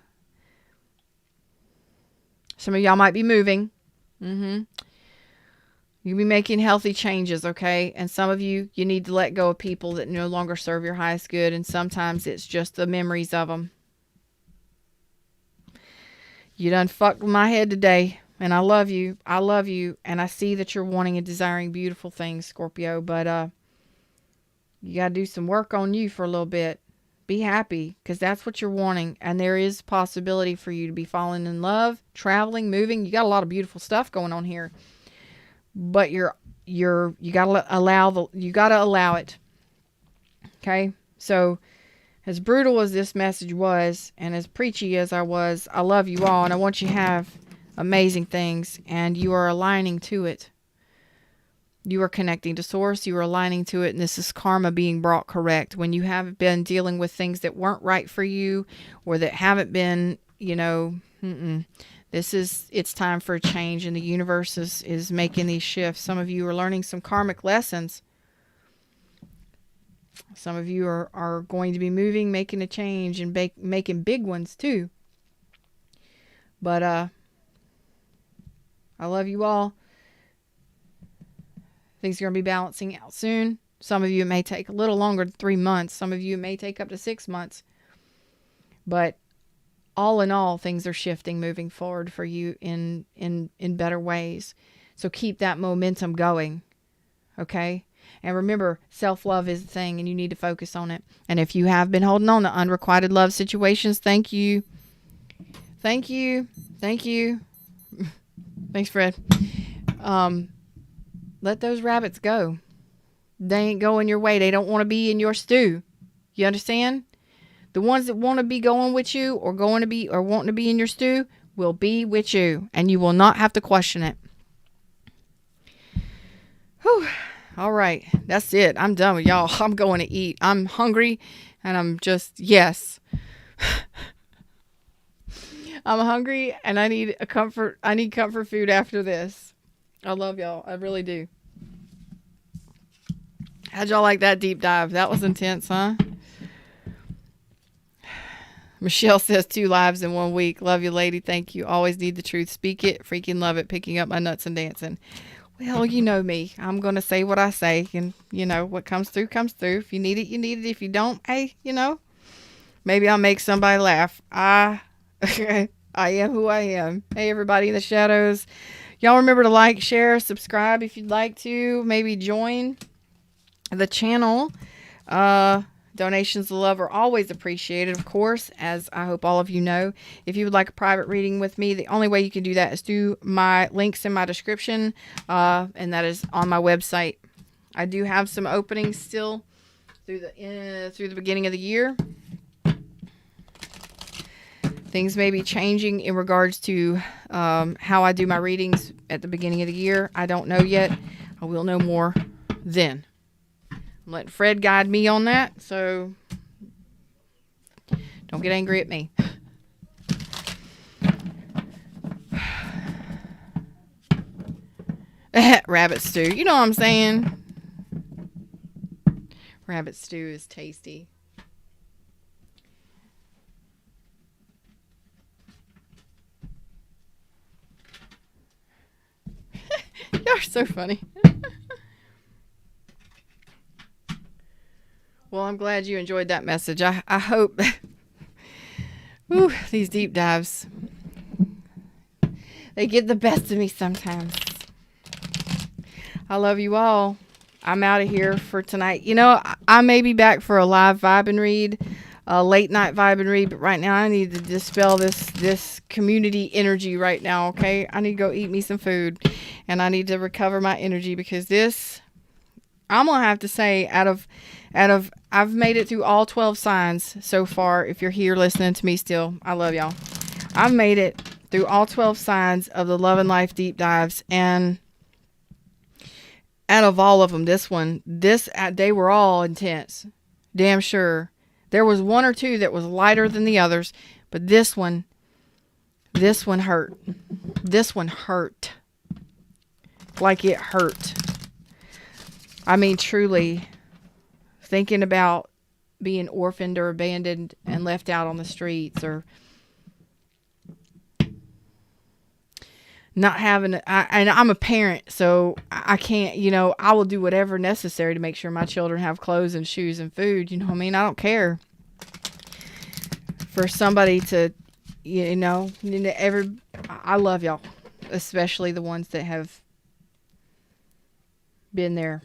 Some of y'all might be moving. You'll be making healthy changes, okay? And some of you need to let go of people that no longer serve your highest good. And sometimes it's just the memories of them. You done fucked with my head today. And I love you. I love you. And I see that you're wanting and desiring beautiful things, Scorpio. But you got to do some work on you for a little bit. Be happy, because that's what you're wanting. And there is possibility for you to be falling in love, traveling, moving. You got a lot of beautiful stuff going on here. But you got to allow it. Okay? So as brutal as this message was, and as preachy as I was, I love you all, and I want you to have amazing things, and you are aligning to it. You are connecting to source. You are aligning to it. And this is karma being brought correct. When you have been dealing with things that weren't right for you or that haven't been, it's time for a change. And the universe is making these shifts. Some of you are learning some karmic lessons. Some of you are going to be moving, making a change, and making big ones too. But, I love you all. Things are going to be balancing out soon. Some of you, it may take a little longer than 3 months. Some of you, it may take up to 6 months. But all in all, things are shifting, moving forward for you in better ways. So keep that momentum going. Okay? And remember, self-love is the thing, and you need to focus on it. And if you have been holding on to unrequited love situations, thank you. Thank you. Thank you. Thanks, Fred. Let those rabbits go. They ain't going your way. They don't want to be in your stew. You understand? The ones that want to be going with you or wanting to be in your stew will be with you, and you will not have to question it. Whew. All right. That's it. I'm done with y'all. I'm going to eat. I'm hungry, and I'm just, yes. I'm hungry, and I need comfort food after this. I love y'all. I really do. How'd y'all like that deep dive? That was intense, huh? Michelle says 2 lives in 1 week. Love you, lady. Thank you. Always need the truth. Speak it. Freaking love it. Picking up my nuts and dancing. Well, you know me. I'm going to say what I say. And, what comes through, comes through. If you need it, you need it. If you don't, hey, maybe I'll make somebody laugh. I am who I am. Hey, everybody in the shadows. Y'all remember to like, share, subscribe if you'd like to. Maybe join the channel. Donations of love are always appreciated, of course, as I hope all of you know. If you would like a private reading with me, the only way you can do that is through my links in my description, and that is on my website. I do have some openings still through the beginning of the year. Things may be changing in regards to how I do my readings at the beginning of the year. I don't know yet. I will know more then. I'm letting Fred guide me on that, so don't get angry at me. Rabbit stew. You know what I'm saying? Rabbit stew is tasty. You're so funny. Well, I'm glad you enjoyed that message. I hope. Whew, these deep dives. They get the best of me sometimes. I love you all. I'm out of here for tonight. You know, I may be back for a live vibe and read, a late night vibe and read, but right now I need to dispel this community energy right now, okay? I need to go eat me some food, and I need to recover my energy, because this, I'm going to have to say, out of I've made it through all 12 signs so far. If you're here listening to me still, I love y'all. I've made it through all 12 signs of the Love and Life deep dives, and out of all of them, they were all intense. Damn sure. There was one or two that was lighter than the others, but this one hurt. This one hurt. Like it hurt. I mean, truly, thinking about being orphaned or abandoned and left out on the streets, or not having, and I'm a parent, so I can't, I will do whatever necessary to make sure my children have clothes and shoes and food. You know what I mean? I don't care. For somebody to, I love y'all, especially the ones that have been there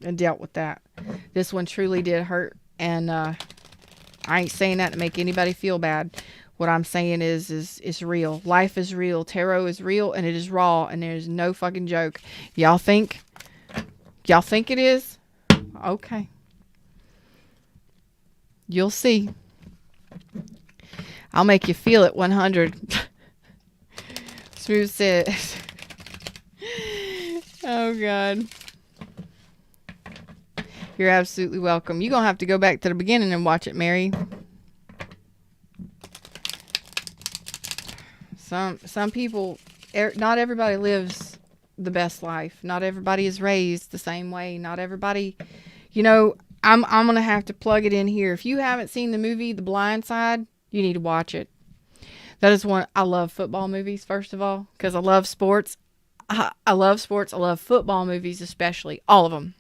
and dealt with that. This one truly did hurt, and I ain't saying that to make anybody feel bad. What I'm saying is it's real. Life is real. Tarot is real, and it is raw, and there's no fucking joke. Y'all think it is? Okay. You'll see. I'll make you feel it 100. Smooth says. Oh, God. You're absolutely welcome. You're going to have to go back to the beginning and watch it, Mary. Some people, not everybody lives the best life. Not everybody is raised the same way. Not everybody, I'm going to have to plug it in here. If you haven't seen the movie The Blind Side, you need to watch it. That is one. I love football movies, first of all, because I love sports. I love sports. I love football movies, especially. All of them.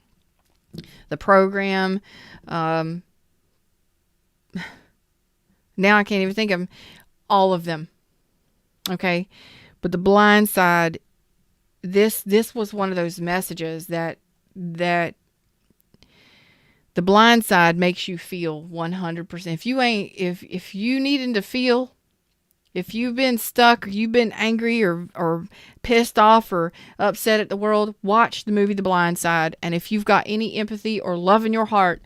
The Program. Now I can't even think of them. All of them. Okay. But The Blind Side, this was one of those messages that The Blind Side makes you feel 100%. If you needing to feel, if you've been stuck, or you've been angry or pissed off or upset at the world, watch the movie The Blind Side. And if you've got any empathy or love in your heart,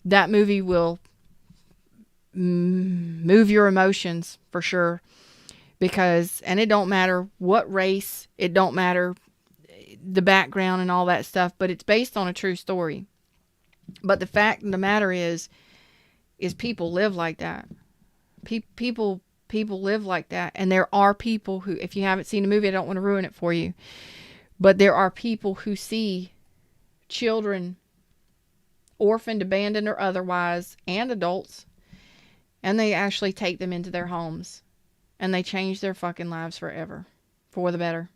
that movie will move your emotions for sure. And it don't matter what race, it don't matter the background and all that stuff, but it's based on a true story. But the fact of the matter is people live like that. People live like that. And there are people who, if you haven't seen the movie, I don't want to ruin it for you, but there are people who see children, orphaned, abandoned, or otherwise, and adults, and they actually take them into their homes, and they change their fucking lives forever, for the better.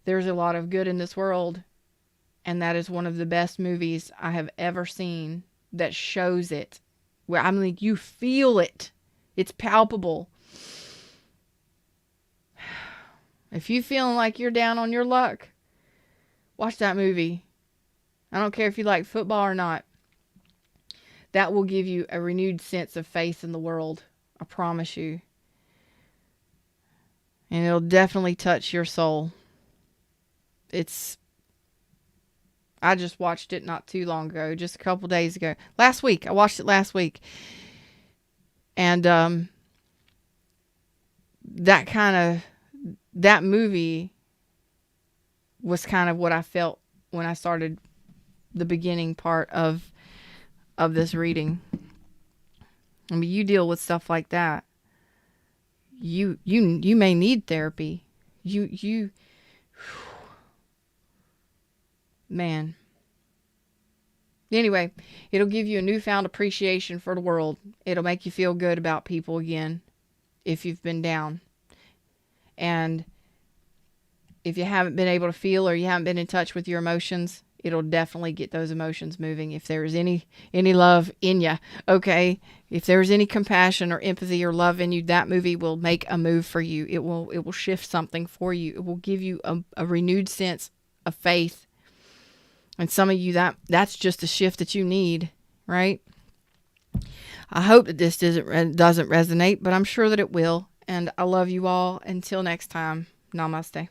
There's a lot of good in this world, and that is one of the best movies I have ever seen that shows it. Where I'm like, you feel it. It's palpable. If you feeling like you're down on your luck, watch that movie. I don't care if you like football or not. That will give you a renewed sense of faith in the world. I promise you. And it'll definitely touch your soul. I just watched it not too long ago, just a couple days ago. Last week. I watched it last week. And that movie was kind of what I felt when I started the beginning part of this reading. I mean, you deal with stuff like that. You may need therapy. Man. Anyway, it'll give you a newfound appreciation for the world. It'll make you feel good about people again if you've been down. And if you haven't been able to feel or you haven't been in touch with your emotions, it'll definitely get those emotions moving. If there's any love in you, okay? If there's any compassion or empathy or love in you, that movie will make a move for you. It will shift something for you. It will give you a renewed sense of faith. And some of you, that's just a shift that you need, right? I hope that this doesn't resonate, but I'm sure that it will. And I love you all. Until next time, namaste.